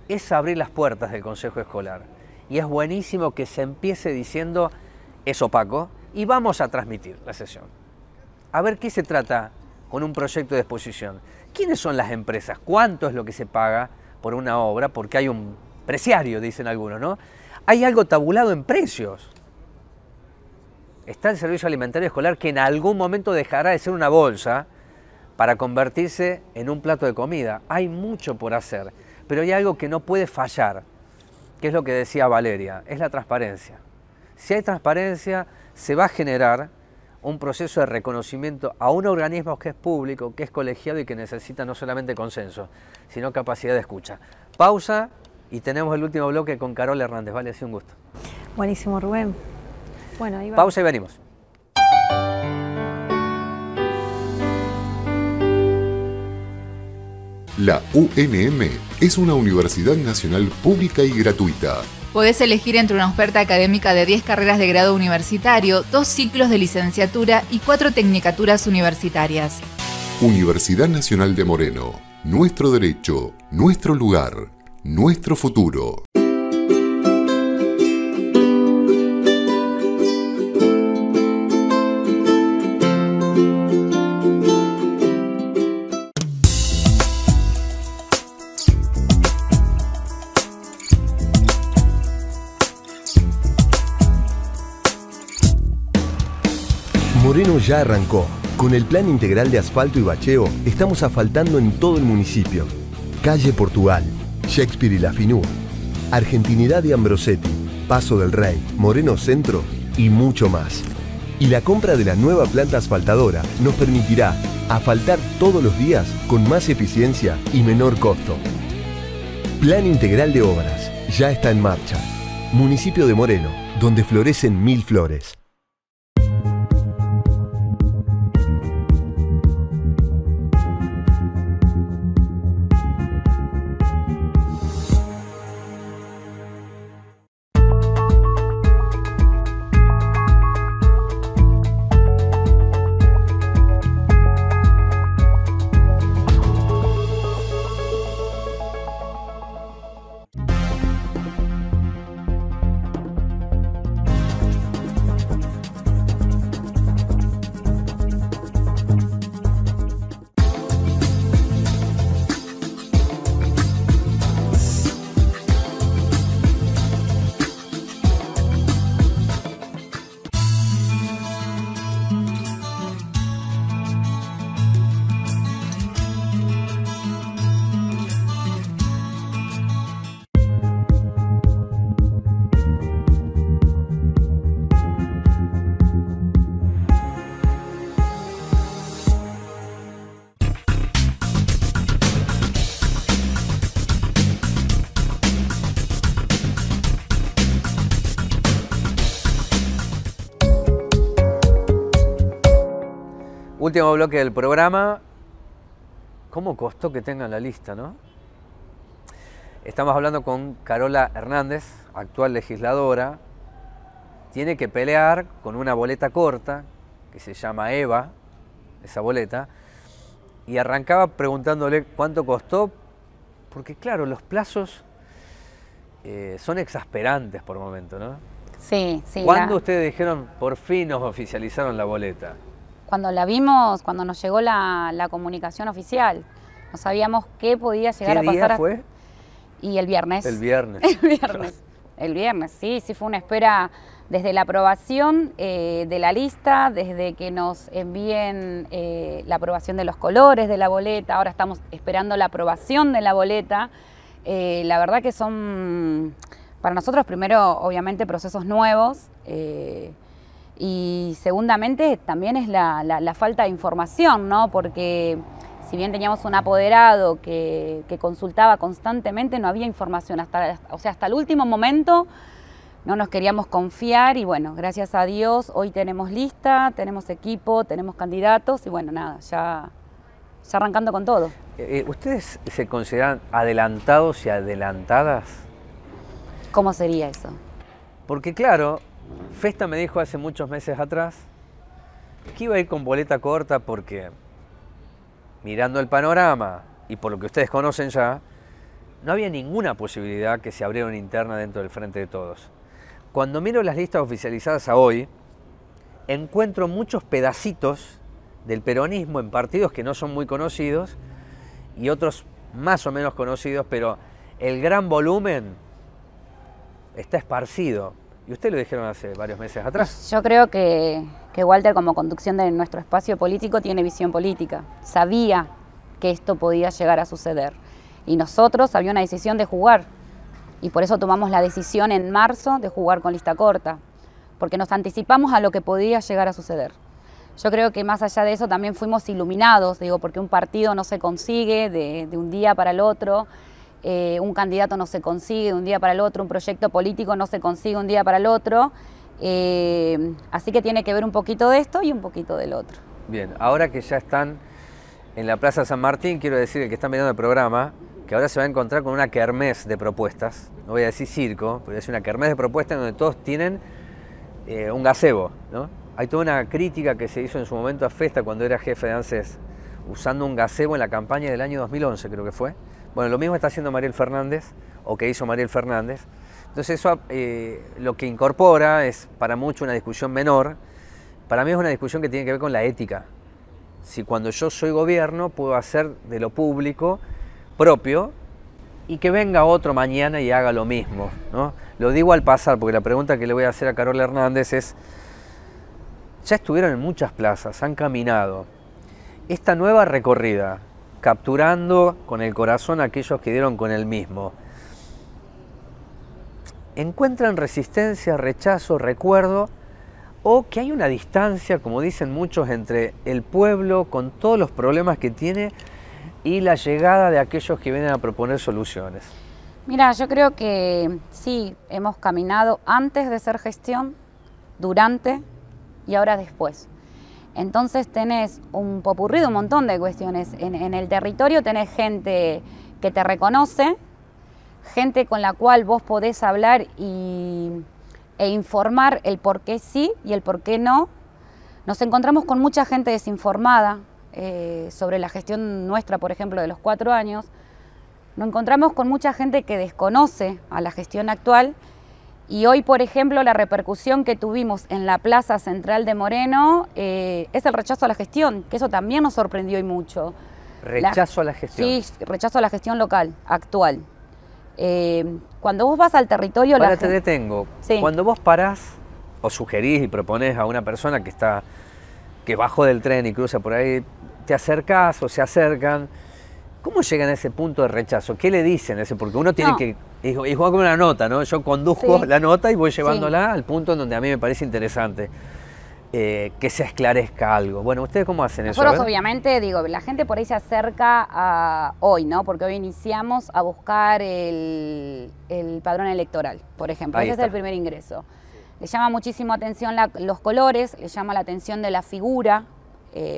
es abrir las puertas del Consejo Escolar. Y es buenísimo que se empiece diciendo es opaco y vamos a transmitir la sesión. A ver qué se trata con un proyecto de exposición. ¿Quiénes son las empresas? ¿Cuánto es lo que se paga por una obra? Porque hay un preciario, dicen algunos, ¿no? Hay algo tabulado en precios. Está el servicio alimentario escolar que en algún momento dejará de ser una bolsa para convertirse en un plato de comida. Hay mucho por hacer, pero hay algo que no puede fallar, que es lo que decía Valeria, es la transparencia. Si hay transparencia, se va a generar un proceso de reconocimiento a un organismo que es público, que es colegiado y que necesita no solamente consenso, sino capacidad de escucha. Pausa y tenemos el último bloque con Carola Hernández. Vale, ha sido un gusto.
Buenísimo, Rubén. Bueno, ahí va.
Pausa y venimos.
La UNM es una universidad nacional pública y gratuita.
Podés elegir entre una oferta académica de 10 carreras de grado universitario, 2 ciclos de licenciatura y 4 tecnicaturas universitarias.
Universidad Nacional de Moreno. Nuestro derecho, nuestro lugar, nuestro futuro.
Moreno ya arrancó. Con el Plan Integral de Asfalto y Bacheo, estamos asfaltando en todo el municipio. Calle Portugal, Shakespeare y La Finúa, Argentinidad y Ambrosetti, Paso del Rey, Moreno Centro y mucho más. Y la compra de la nueva planta asfaltadora nos permitirá asfaltar todos los días con más eficiencia y menor costo. Plan Integral de Obras, ya está en marcha. Municipio de Moreno, donde florecen 1000 flores.
Último bloque del programa. ¿Cómo costó que tengan la lista, no? Estamos hablando con Carola Hernández, actual legisladora. tiene que pelear con una boleta corta, que se llama Eva, esa boleta, y arrancaba preguntándole cuánto costó, porque claro, los plazos son exasperantes por momento, ¿no?
Sí, sí.
¿Cuándo ustedes dijeron, por fin nos oficializaron la boleta?
Cuando la vimos, cuando nos llegó la comunicación oficial, no sabíamos qué podía llegar a pasar.
¿Qué día fue?
Y el viernes.
El viernes.
El viernes, sí, fue una espera desde la aprobación de la lista, desde que nos envíen la aprobación de los colores de la boleta, ahora estamos esperando la aprobación de la boleta. La verdad que son, para nosotros, primero, obviamente, procesos nuevos, y segundamente también es la falta de información, ¿no? Porque si bien teníamos un apoderado que consultaba constantemente, no había información. Hasta el último momento no nos queríamos confiar y bueno, gracias a Dios hoy tenemos lista, tenemos equipo, tenemos candidatos y bueno, nada, ya arrancando con todo.
¿Ustedes se consideran adelantados y adelantadas?
¿Cómo sería eso?
Porque claro, Festa me dijo hace muchos meses atrás que iba a ir con boleta corta porque, mirando el panorama y por lo que ustedes conocen ya, no había ninguna posibilidad que se abriera una interna dentro del Frente de Todos. Cuando miro las listas oficializadas a hoy, encuentro muchos pedacitos del peronismo en partidos que no son muy conocidos y otros más o menos conocidos, pero el gran volumen está esparcido. Y ustedes lo dijeron hace varios meses atrás.
Yo creo que Walter, como conducción de nuestro espacio político, tiene visión política. Sabía que esto podía llegar a suceder. Y nosotros había una decisión de jugar. Y por eso tomamos la decisión en marzo de jugar con lista corta. Porque nos anticipamos a lo que podía llegar a suceder. Yo creo que más allá de eso también fuimos iluminados, digo, porque un partido no se consigue de un día para el otro. Un candidato no se consigue de un día para el otro, un proyecto político no se consigue un día para el otro, así que tiene que ver un poquito de esto y un poquito del otro.
Bien, ahora que ya están en la Plaza San Martín, quiero decir al que están mirando el programa, que ahora se va a encontrar con una kermés de propuestas, no voy a decir circo, pero es una kermés de propuestas donde todos tienen un gazebo, ¿no? Hay toda una crítica que se hizo en su momento a Festa cuando era jefe de ANSES, usando un gazebo en la campaña del año 2011, creo que fue. Bueno, lo mismo está haciendo Mariel Fernández, o que hizo Mariel Fernández. Entonces eso lo que incorpora es para muchos una discusión menor. Para mí es una discusión que tiene que ver con la ética. Si cuando yo soy gobierno puedo hacer de lo público propio y que venga otro mañana y haga lo mismo, ¿no? Lo digo al pasar, porque la pregunta que le voy a hacer a Carola Hernández es, ya estuvieron en muchas plazas, han caminado. Esta nueva recorrida, capturando con el corazón a aquellos que dieron con el mismo, ¿encuentran resistencia, rechazo, recuerdo? ¿O que hay una distancia, como dicen muchos, entre el pueblo con todos los problemas que tiene y la llegada de aquellos que vienen a proponer soluciones?
Mira, yo creo que sí, hemos caminado antes de ser gestión, durante y ahora después. Entonces tenés un popurrí de un montón de cuestiones. En el territorio tenés gente que te reconoce, gente con la cual vos podés hablar e informar el por qué sí y el por qué no. Nos encontramos con mucha gente desinformada sobre la gestión nuestra, por ejemplo, de los 4 años. Nos encontramos con mucha gente que desconoce a la gestión actual. Y hoy, por ejemplo, la repercusión que tuvimos en la Plaza Central de Moreno es el rechazo a la gestión, que eso también nos sorprendió y mucho.
¿Rechazo a la gestión?
Sí, rechazo a la gestión local, actual. Cuando vos vas al territorio...
Ahora te detengo.
Sí.
Cuando vos parás o sugerís y proponés a una persona que bajó del tren y cruza por ahí, te acercás o se acercan, ¿cómo llegan a ese punto de rechazo? ¿Qué le dicen? Porque uno tiene que... Y juega como una nota, ¿no? Yo conduzco la nota y voy llevándola al punto en donde a mí me parece interesante que se esclarezca algo. Bueno, ¿ustedes cómo hacen eso?
Nosotros obviamente, digo, la gente por ahí se acerca a hoy, ¿no? Porque hoy iniciamos a buscar el padrón electoral, por ejemplo. Ese es el primer ingreso. Le llama muchísimo atención los colores, le llama la atención de la figura,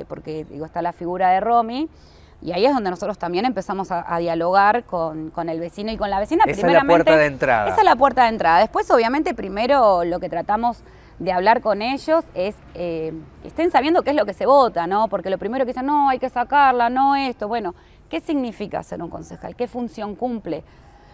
porque digo, está la figura de Romy. Y ahí es donde nosotros también empezamos a dialogar con el vecino y con la vecina.
Esa es la puerta de entrada.
Esa es la puerta de entrada. Después, obviamente, primero lo que tratamos de hablar con ellos es que estén sabiendo qué es lo que se vota, ¿no? Porque lo primero que dicen, no, hay que sacarla, no esto. Bueno, ¿qué significa ser un concejal? ¿Qué función cumple?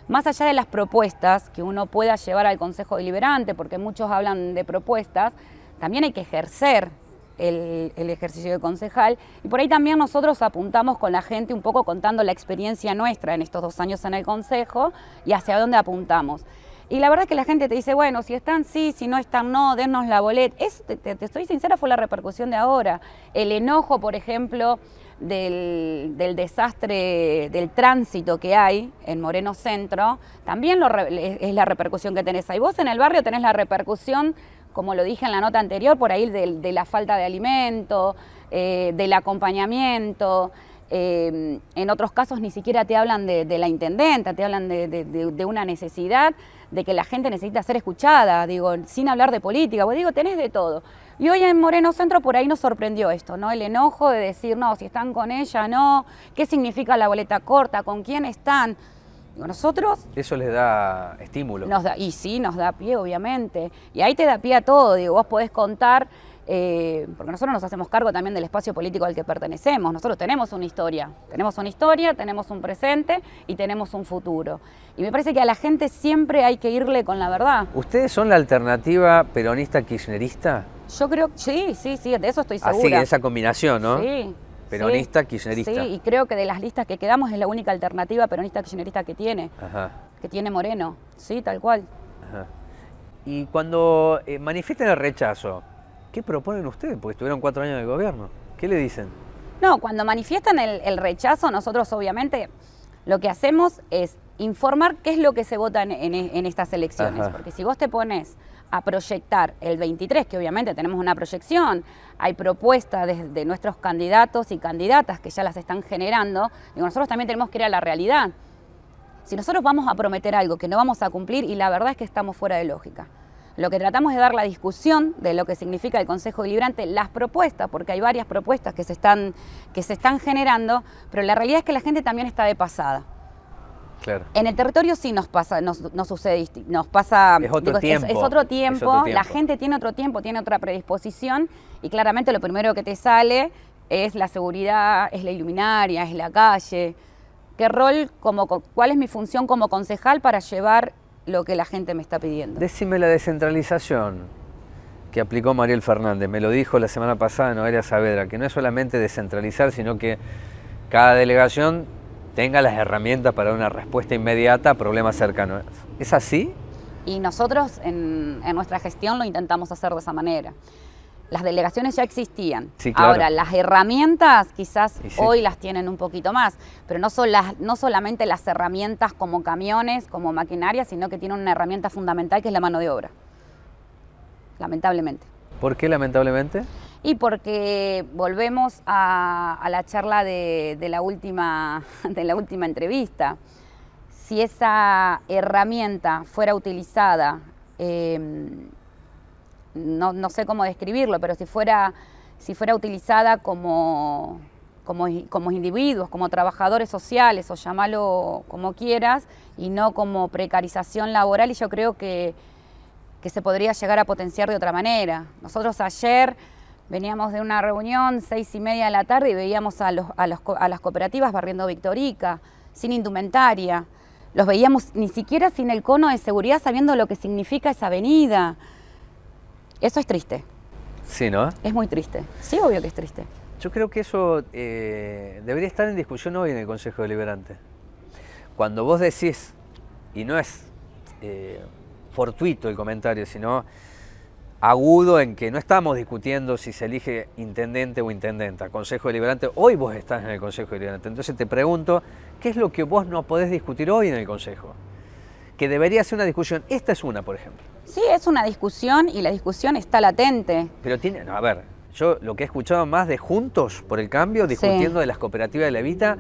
Más allá de las propuestas que uno pueda llevar al Consejo Deliberante, porque muchos hablan de propuestas, también hay que ejercer el ejercicio de concejal. Y por ahí también nosotros apuntamos con la gente un poco contando la experiencia nuestra en estos 2 años en el Consejo y hacia dónde apuntamos. Y la verdad es que la gente te dice, bueno, si están sí, si no están no, dennos la boleta. Te estoy sincera, fue la repercusión de ahora. El enojo, por ejemplo, del desastre del tránsito que hay en Moreno Centro, también es la repercusión que tenés ahí. Vos en el barrio tenés la repercusión, como lo dije en la nota anterior, por ahí de la falta de alimento, del acompañamiento. En otros casos ni siquiera te hablan de la intendenta, te hablan de una necesidad, de que la gente necesita ser escuchada, digo, sin hablar de política, pues digo, tenés de todo. Y hoy en Moreno Centro por ahí nos sorprendió esto, ¿no? El enojo de decir, no, si están con ella, no, ¿qué significa la boleta corta? ¿Con quién están? Digo, nosotros...
Eso les da estímulo.
Y sí, nos da pie, obviamente. Y ahí te da pie a todo, digo, vos podés contar... porque nosotros nos hacemos cargo también del espacio político al que pertenecemos. Nosotros tenemos una historia, tenemos un presente y tenemos un futuro. Y me parece que a la gente siempre hay que irle con la verdad.
¿Ustedes son la alternativa peronista-kirchnerista?
Yo creo, sí, de eso estoy segura.
Así, esa combinación, ¿no?
Sí.
Peronista-kirchnerista.
Sí, y creo que de las listas que quedamos es la única alternativa peronista-kirchnerista que tiene.
Ajá.
Que tiene Moreno, sí, tal cual.
Ajá. Y cuando manifiestan el rechazo, ¿qué proponen ustedes? Porque estuvieron 4 años de gobierno. ¿Qué le dicen?
No, cuando manifiestan el rechazo, nosotros obviamente lo que hacemos es informar qué es lo que se vota en estas elecciones. Ajá. Porque si vos te pones a proyectar el 23, que obviamente tenemos una proyección, hay propuestas de nuestros candidatos y candidatas que ya las están generando, digo, nosotros también tenemos que ir a la realidad. Si nosotros vamos a prometer algo que no vamos a cumplir, y la verdad es que estamos fuera de lógica. Lo que tratamos es dar la discusión de lo que significa el Consejo Deliberante, las propuestas, porque hay varias propuestas que se están generando, pero la realidad es que la gente también está de pasada.
Claro.
En el territorio sí nos pasa. Es otro tiempo, la gente tiene otro tiempo, tiene otra predisposición, y claramente lo primero que te sale es la seguridad, es la iluminaria, es la calle. ¿Cuál es mi función como concejal para llevar lo que la gente me está pidiendo?
Decime la descentralización que aplicó Mariel Fernández. Me lo dijo la semana pasada Noelia Saavedra, que no es solamente descentralizar, sino que cada delegación tenga las herramientas para una respuesta inmediata a problemas cercanos. ¿Es así?
Y nosotros en nuestra gestión lo intentamos hacer de esa manera. Las delegaciones ya existían.
Sí, claro.
Ahora, las herramientas quizás hoy las tienen un poquito más, pero no solamente las herramientas como camiones, como maquinaria, sino que tienen una herramienta fundamental que es la mano de obra. Lamentablemente.
¿Por qué lamentablemente?
Y porque volvemos a la charla de la última entrevista. Si esa herramienta fuera utilizada, no sé cómo describirlo, pero si fuera utilizada como individuos, como trabajadores sociales, o llámalo como quieras, y no como precarización laboral, y yo creo que se podría llegar a potenciar de otra manera. Nosotros ayer veníamos de una reunión, 6:30 de la tarde, y veíamos a las cooperativas barriendo Victorica, sin indumentaria. Los veíamos ni siquiera sin el cono de seguridad, sabiendo lo que significa esa avenida. Eso es triste.
Sí, ¿no?
Es muy triste. Sí, obvio que es triste.
Yo creo que eso debería estar en discusión hoy en el Consejo Deliberante. Cuando vos decís, y no es fortuito el comentario, sino agudo, en que no estamos discutiendo si se elige intendente o intendenta, Consejo Deliberante, hoy vos estás en el Consejo Deliberante. Entonces te pregunto, ¿qué es lo que vos no podés discutir hoy en el Consejo? Que debería ser una discusión. Esta es una, por ejemplo.
Sí, es una discusión, y la discusión está latente.
Pero tiene, no, a ver, yo lo que he escuchado más de Juntos por el Cambio, discutiendo de las cooperativas de Levita,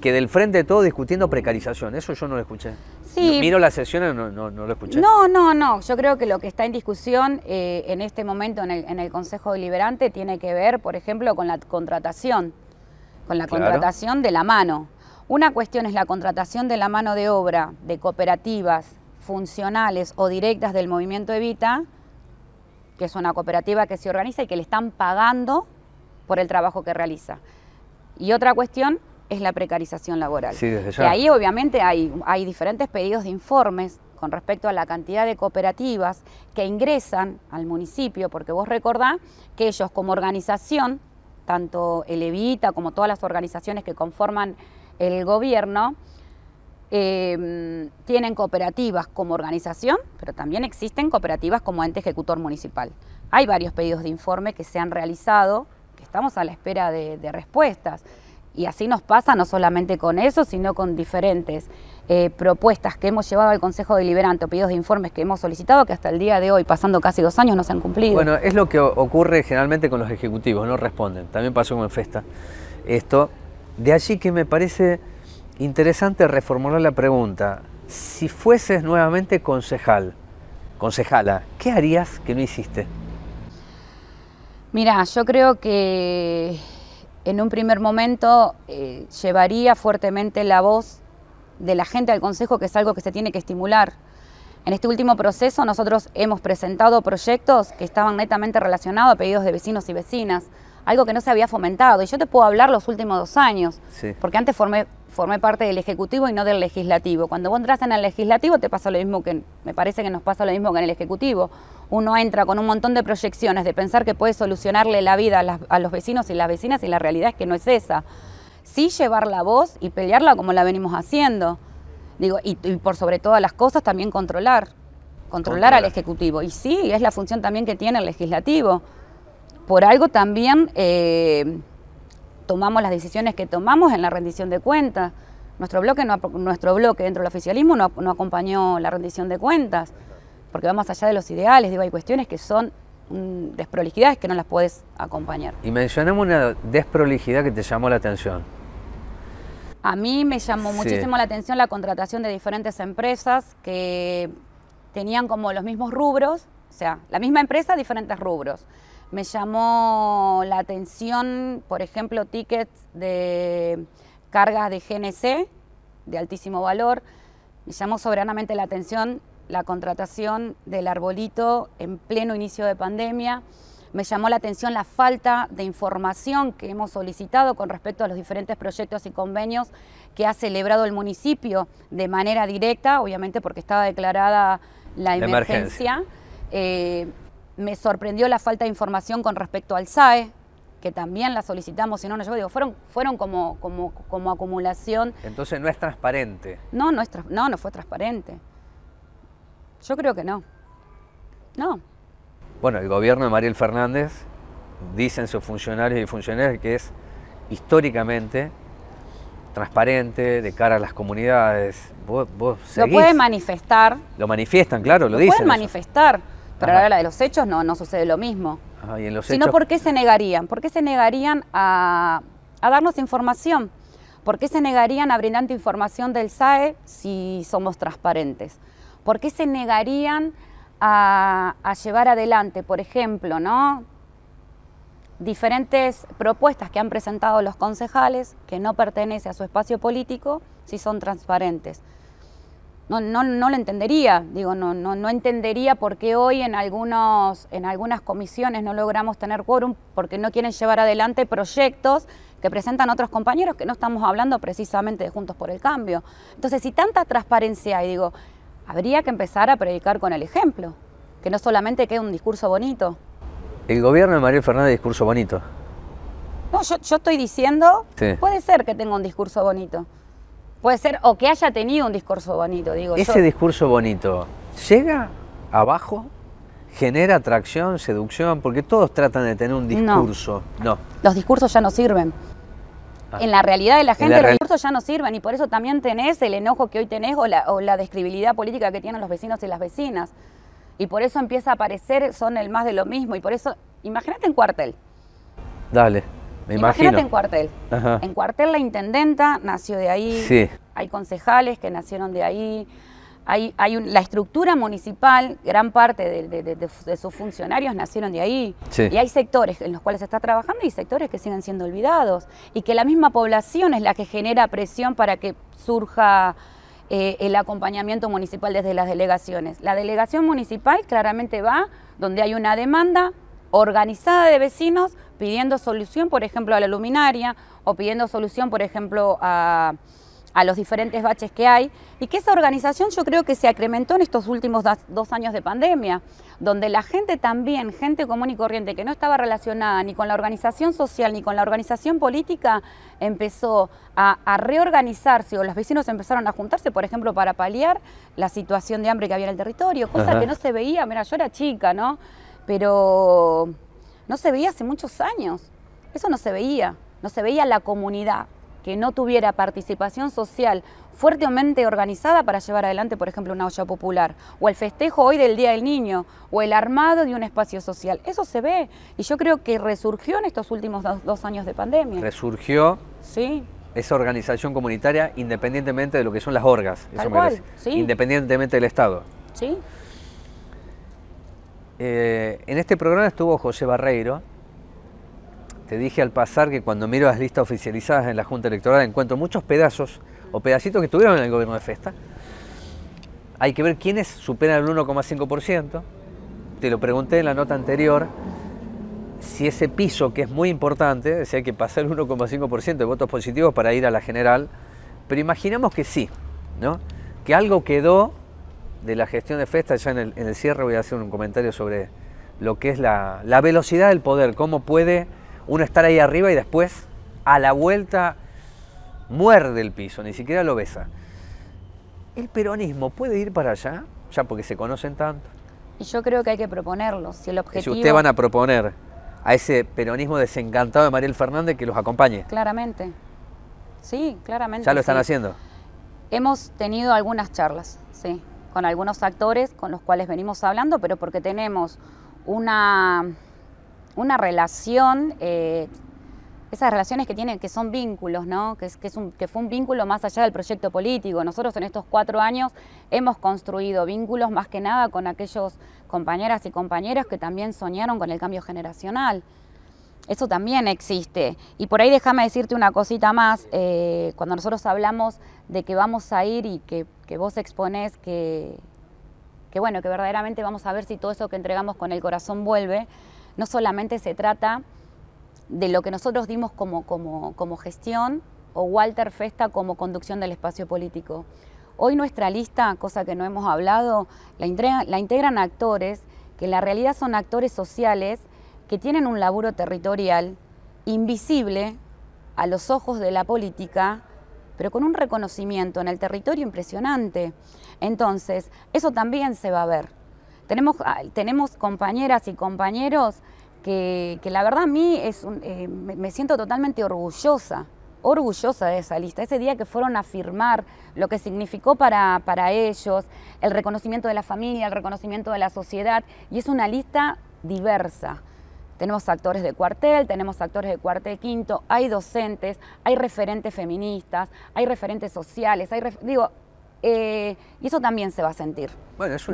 que del Frente de Todo discutiendo precarización. Eso yo no lo escuché.
Sí.
Miro las sesiones, no lo escuché.
No. Yo creo que lo que está en discusión en este momento en el Consejo Deliberante tiene que ver, por ejemplo, con la contratación. Con la contratación de la mano. Una cuestión es la contratación de la mano de obra de cooperativas funcionales o directas del movimiento Evita, que es una cooperativa que se organiza y que le están pagando por el trabajo que realiza. Y otra cuestión es la precarización laboral.
Sí, desde ya.
Que ahí obviamente hay diferentes pedidos de informes con respecto a la cantidad de cooperativas que ingresan al municipio, porque vos recordás que ellos como organización, tanto el Evita como todas las organizaciones que conforman el gobierno, tienen cooperativas como organización, pero también existen cooperativas como ente ejecutor municipal. Hay varios pedidos de informe que se han realizado, que estamos a la espera de respuestas. Y así nos pasa no solamente con eso, sino con diferentes propuestas que hemos llevado al Consejo Deliberante, o pedidos de informes que hemos solicitado, que hasta el día de hoy, pasando casi 2 años, no se han cumplido.
Bueno, es lo que ocurre generalmente con los ejecutivos, no responden. También pasó con Festa. Esto, de allí que me parece interesante reformular la pregunta. Si fueses nuevamente concejala, ¿qué harías que no hiciste?
Mira, yo creo que en un primer momento llevaría fuertemente la voz de la gente al Consejo, que es algo que se tiene que estimular. En este último proceso nosotros hemos presentado proyectos que estaban netamente relacionados a pedidos de vecinos y vecinas, algo que no se había fomentado. Y yo te puedo hablar los últimos 2 años, sí, porque antes formé parte del Ejecutivo y no del Legislativo. Cuando vos entras en el Legislativo te pasa lo mismo que, me parece que nos pasa lo mismo que en el Ejecutivo. Uno entra con un montón de proyecciones, de pensar que puede solucionarle la vida a los vecinos y las vecinas, y la realidad es que no es esa. Sí llevar la voz y pelearla como la venimos haciendo. Digo, y por sobre todas las cosas también controlar al Ejecutivo. Y sí, es la función también que tiene el Legislativo. Por algo también tomamos las decisiones que tomamos en la rendición de cuentas. Nuestro bloque dentro del oficialismo no acompañó la rendición de cuentas, porque va más allá de los ideales. Digo, hay cuestiones que son desprolijidades que no las puedes acompañar.
Y mencionamos una desprolijidad que te llamó la atención.
A mí me llamó muchísimo la atención la contratación de diferentes empresas que tenían como los mismos rubros, o sea, la misma empresa, diferentes rubros. Me llamó la atención, por ejemplo, tickets de cargas de GNC de altísimo valor. Me llamó soberanamente la atención la contratación del arbolito en pleno inicio de pandemia. Me llamó la atención la falta de información que hemos solicitado con respecto a los diferentes proyectos y convenios que ha celebrado el municipio de manera directa, obviamente porque estaba declarada la emergencia. Me sorprendió la falta de información con respecto al SAE, que también la solicitamos, si no nos llegó. Digo, fueron como acumulación.
Entonces no es transparente.
No fue transparente. Yo creo que no. No.
Bueno, el gobierno de Mariel Fernández, dicen sus funcionarios y funcionarias, que es históricamente transparente de cara a las comunidades. Vos seguís.
Lo pueden manifestar.
Lo manifiestan, claro, lo dicen.
Lo pueden manifestar, pero a la hora de los hechos no sucede lo mismo.
Ajá, y en los
sino, ¿por qué se negarían? ¿Por qué se negarían a darnos información? ¿Por qué se negarían a brindar información del SAE si somos transparentes? ¿Por qué se negarían a llevar adelante, por ejemplo, ¿no?, diferentes propuestas que han presentado los concejales que no pertenecen a su espacio político si son transparentes? No lo entendería, digo, no entendería por qué hoy en algunas comisiones no logramos tener quórum, porque no quieren llevar adelante proyectos que presentan otros compañeros, que no estamos hablando precisamente de Juntos por el Cambio. Entonces, si tanta transparencia hay, digo, habría que empezar a predicar con el ejemplo, que no solamente quede un discurso bonito.
El gobierno de Mariel Fernández, discurso bonito.
No, yo estoy diciendo,
sí,
puede ser que tenga un discurso bonito. Puede ser, o que haya tenido un discurso bonito, digo.
Ese discurso bonito, ¿llega abajo? ¿Genera atracción, seducción? Porque todos tratan de tener un discurso. No.
Los discursos ya no sirven. En la realidad de la gente los discursos ya no sirven, y por eso también tenés el enojo que hoy tenés o la describilidad política que tienen los vecinos y las vecinas. Y por eso empieza a aparecer, son el más de lo mismo, y por eso, imagínate en Cuartel.
Dale, me imagino.
Imagínate en Cuartel.
Ajá.
En Cuartel la intendenta nació de ahí,
sí,
hay concejales que nacieron de ahí, la estructura municipal, gran parte de sus funcionarios nacieron de ahí,
sí,
y hay sectores en los cuales se está trabajando y sectores que siguen siendo olvidados, y que la misma población es la que genera presión para que surja el acompañamiento municipal desde las delegaciones. La delegación municipal claramente va donde hay una demanda organizada de vecinos pidiendo solución, por ejemplo, a la luminaria o pidiendo solución, por ejemplo, a los diferentes baches que hay, y que esa organización yo creo que se incrementó en estos últimos 2 años de pandemia, donde la gente también, gente común y corriente que no estaba relacionada ni con la organización social ni con la organización política, empezó a reorganizarse, o los vecinos empezaron a juntarse, por ejemplo, para paliar la situación de hambre que había en el territorio, cosa que no se veía. Mira, yo era chica, ¿no? Pero no se veía hace muchos años, eso no se veía la comunidad que no tuviera participación social fuertemente organizada para llevar adelante, por ejemplo, una olla popular, o el festejo hoy del Día del Niño, o el armado de un espacio social. Eso se ve, y yo creo que resurgió en estos últimos 2 años de pandemia.
Resurgió
sí.
esa organización comunitaria independientemente de lo que son las orgas,
Tal cual, sí.
Independientemente del Estado.
Sí.
En este programa estuvo José Barreiro. Te dije al pasar que cuando miro las listas oficializadas en la Junta Electoral encuentro muchos pedazos o pedacitos que estuvieron en el gobierno de Festa. Hay que ver quiénes superan el 1,5%. Te lo pregunté en la nota anterior, si ese piso, que es muy importante, es decir, hay que pasar el 1,5% de votos positivos para ir a la general, pero imaginamos que sí, ¿no? Que algo quedó de la gestión de Festa. Ya en el cierre voy a hacer un comentario sobre lo que es la velocidad del poder, cómo puede uno estar ahí arriba y después a la vuelta muerde el piso, ni siquiera lo besa. ¿El peronismo puede ir para allá? Ya porque se conocen tanto.
Y yo creo que hay que proponerlo. Si el objetivo...
Si ustedes van a proponer a ese peronismo desencantado de Mariel Fernández que los acompañe.
Claramente. Sí, claramente.
¿Ya lo están
sí.
haciendo?
Hemos tenido algunas charlas, sí, con algunos actores con los cuales venimos hablando, pero porque tenemos una relación, esas relaciones que son vínculos, ¿no? que fue un vínculo más allá del proyecto político. Nosotros en estos 4 años hemos construido vínculos más que nada con aquellos compañeras y compañeros que también soñaron con el cambio generacional. Eso también existe. Y por ahí déjame decirte una cosita más, cuando nosotros hablamos de que vamos a ir y que vos exponés que bueno, que verdaderamente vamos a ver si todo eso que entregamos con el corazón vuelve. No solamente se trata de lo que nosotros dimos como gestión o Walter Festa como conducción del espacio político. Hoy nuestra lista, cosa que no hemos hablado, la integran actores que en la realidad son actores sociales que tienen un laburo territorial invisible a los ojos de la política, pero con un reconocimiento en el territorio impresionante. Entonces, eso también se va a ver. Tenemos compañeras y compañeros que la verdad a mí me siento totalmente orgullosa de esa lista. Ese día que fueron a firmar lo que significó para ellos, el reconocimiento de la familia, el reconocimiento de la sociedad, y es una lista diversa. Tenemos actores de cuartel, tenemos actores de cuartel quinto, hay docentes, hay referentes feministas, hay referentes sociales, y eso también se va a sentir.
Bueno, es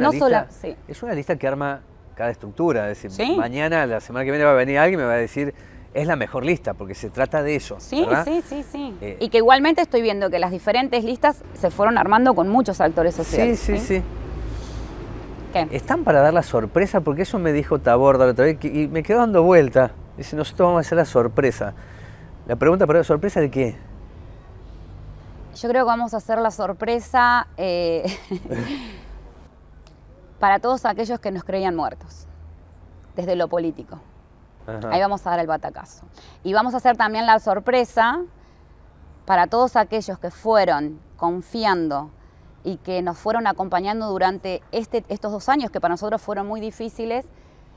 una lista que arma cada estructura, es decir,
¿sí?
Mañana, la semana que viene va a venir alguien y me va a decir, es la mejor lista, porque se trata de eso.
Sí,
¿verdad?
sí. Y que igualmente estoy viendo que las diferentes listas se fueron armando con muchos actores sociales.
Sí.
¿Qué?
¿Están para dar la sorpresa? Porque eso me dijo Taborda la otra vez y me quedó dando vuelta. Dice, nosotros vamos a hacer la sorpresa. La pregunta, ¿pero la sorpresa de qué?
Yo creo que vamos a hacer la sorpresa para todos aquellos que nos creían muertos, desde lo político. Ajá. Ahí vamos a dar el batacazo. Y vamos a hacer también la sorpresa para todos aquellos que fueron confiando y que nos fueron acompañando durante estos 2 años que para nosotros fueron muy difíciles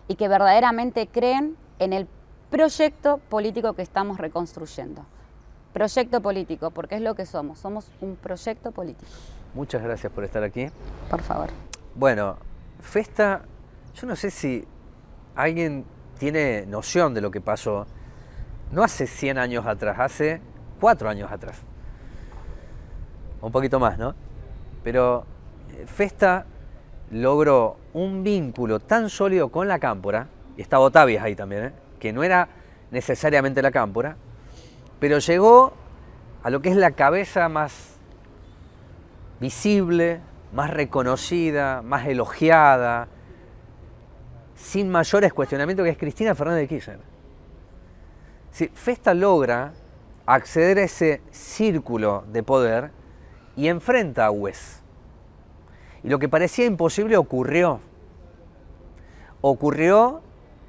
y que verdaderamente creen en el proyecto político que estamos reconstruyendo. Proyecto político, porque es lo que somos un proyecto político.
Muchas gracias por estar aquí.
Por favor.
Bueno, Festa, yo no sé si alguien tiene noción de lo que pasó, no hace 100 años atrás, hace 4 años atrás. Un poquito más, ¿no? Pero Festa logró un vínculo tan sólido con la Cámpora, y estaba Otavias ahí también, que no era necesariamente la Cámpora, pero llegó a lo que es la cabeza más visible, más reconocida, más elogiada, sin mayores cuestionamientos, que es Cristina Fernández de Kirchner. Sí, Festa logra acceder a ese círculo de poder y enfrenta a Wes. Y lo que parecía imposible ocurrió. Ocurrió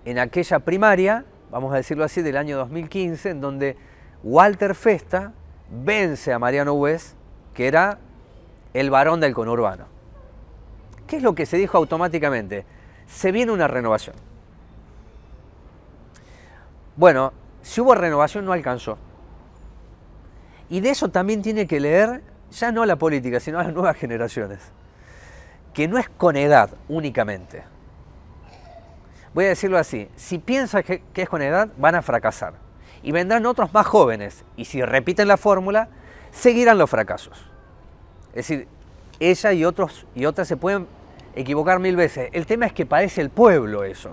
en aquella primaria, vamos a decirlo así, del año 2015, en donde Walter Festa vence a Mariano Wes, que era el varón del conurbano. ¿Qué es lo que se dijo automáticamente? Se viene una renovación. Bueno, si hubo renovación no alcanzó. Y de eso también tiene que leer, ya no la política, sino a las nuevas generaciones. Que no es con edad únicamente. Voy a decirlo así, si piensan que es con edad, van a fracasar. Y vendrán otros más jóvenes, y si repiten la fórmula, seguirán los fracasos. Es decir, ella y otros y otras se pueden equivocar 1000 veces. El tema es que padece el pueblo eso.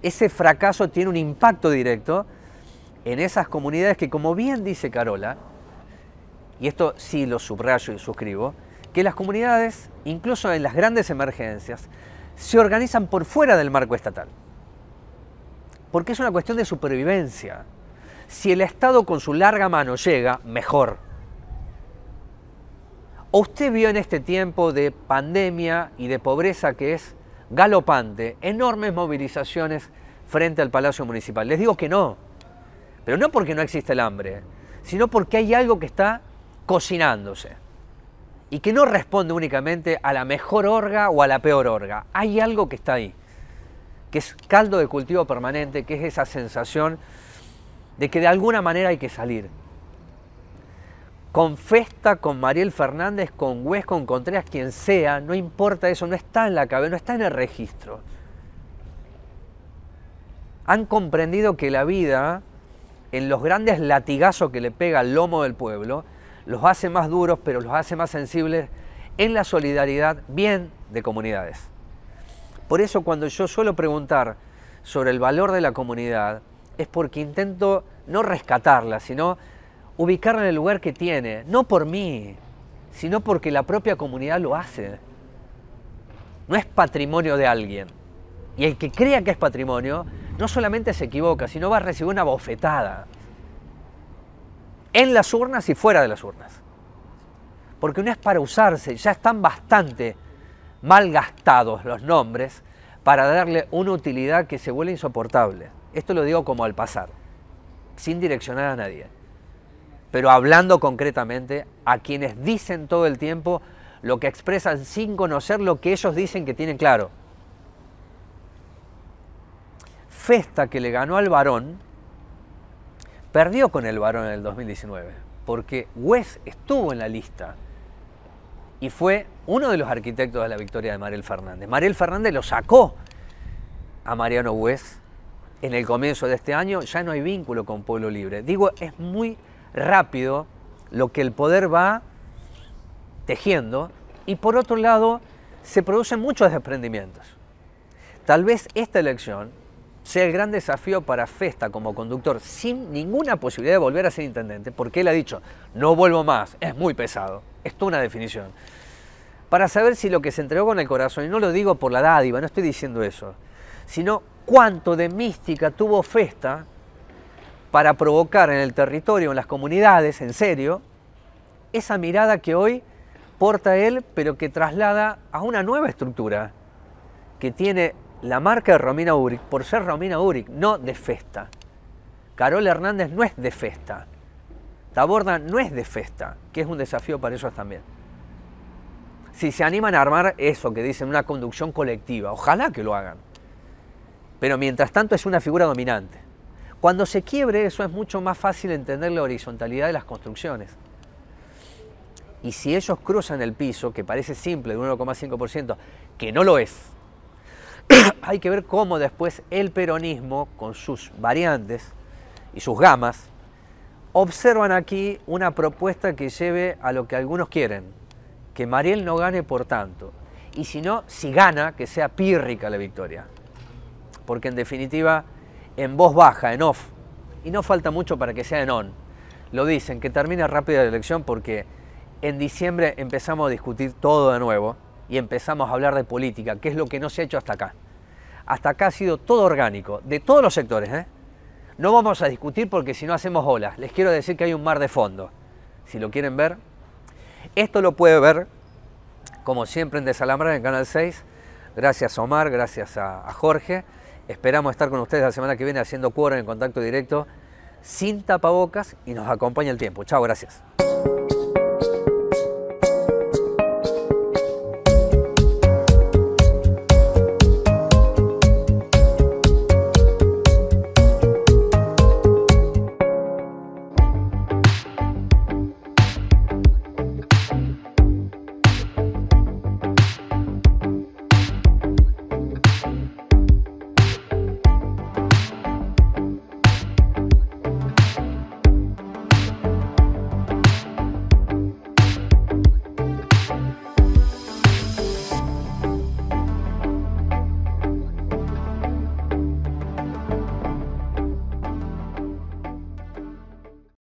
Ese fracaso tiene un impacto directo en esas comunidades que, como bien dice Carola, y esto sí lo subrayo y suscribo, que las comunidades, incluso en las grandes emergencias, se organizan por fuera del marco estatal. Porque es una cuestión de supervivencia. Si el Estado con su larga mano llega, mejor. ¿O usted vio en este tiempo de pandemia y de pobreza que es galopante, enormes movilizaciones frente al Palacio Municipal? Les digo que no, pero no porque no existe el hambre, sino porque hay algo que está cocinándose y que no responde únicamente a la mejor orga o a la peor orga. Hay algo que está ahí, que es caldo de cultivo permanente, que es esa sensación de que de alguna manera hay que salir. Con Festa, con Mariel Fernández, con Wes, con Contreras, quien sea, no importa eso, no está en la cabeza, no está en el registro. Han comprendido que la vida, en los grandes latigazos que le pega al lomo del pueblo, los hace más duros, pero los hace más sensibles en la solidaridad bien de comunidades. Por eso cuando yo suelo preguntar sobre el valor de la comunidad, es porque intento no rescatarla, sino ubicarla en el lugar que tiene, no por mí, sino porque la propia comunidad lo hace. No es patrimonio de alguien. Y el que crea que es patrimonio, no solamente se equivoca, sino va a recibir una bofetada. En las urnas y fuera de las urnas. Porque no es para usarse, ya están bastante mal gastados los nombres para darle una utilidad que se vuelve insoportable. Esto lo digo como al pasar, sin direccionar a nadie, pero hablando concretamente a quienes dicen todo el tiempo lo que expresan sin conocer lo que ellos dicen que tienen claro. Festa, que le ganó al varón, perdió con el varón en el 2019, porque Wes estuvo en la lista y fue uno de los arquitectos de la victoria de Mariel Fernández. Mariel Fernández lo sacó a Mariano Wes en el comienzo de este año, ya no hay vínculo con Pueblo Libre. Digo, es muy rápido lo que el poder va tejiendo y por otro lado se producen muchos desprendimientos. Tal vez esta elección sea el gran desafío para Festa como conductor, sin ninguna posibilidad de volver a ser intendente, porque él ha dicho, no vuelvo más, es muy pesado, es toda una definición. Para saber si lo que se entregó con el corazón, y no lo digo por la dádiva, no estoy diciendo eso, sino cuánto de mística tuvo Festa para provocar en el territorio, en las comunidades, en serio, esa mirada que hoy porta él, pero que traslada a una nueva estructura que tiene la marca de Romina Uric, por ser Romina Uric, no de Festa. Carola Hernández no es de Festa. Taborda no es de Festa, que es un desafío para ellos también. Si se animan a armar eso que dicen, una conducción colectiva, ojalá que lo hagan. Pero mientras tanto es una figura dominante. Cuando se quiebre eso es mucho más fácil entender la horizontalidad de las construcciones. Y si ellos cruzan el piso, que parece simple, de 1,5%, que no lo es, hay que ver cómo después el peronismo, con sus variantes y sus gamas, observan aquí una propuesta que lleve a lo que algunos quieren, que Mariel no gane por tanto, y si no, si gana, que sea pírrica la victoria. Porque en definitiva, en voz baja, en off, y no falta mucho para que sea en on, lo dicen, que termine rápido la elección porque En diciembre empezamos a discutir todo de nuevo y empezamos a hablar de política, que es lo que no se ha hecho hasta acá. Hasta acá ha sido todo orgánico, de todos los sectores, ¿eh? No vamos a discutir porque si no hacemos olas. Les quiero decir que hay un mar de fondo. Si lo quieren ver, esto lo puede ver, como siempre, en Desalambrar, en Canal 6. Gracias Omar, gracias a Jorge. Esperamos estar con ustedes la semana que viene haciendo Quórum en contacto directo, sin tapabocas, y nos acompaña el tiempo. Chao, gracias.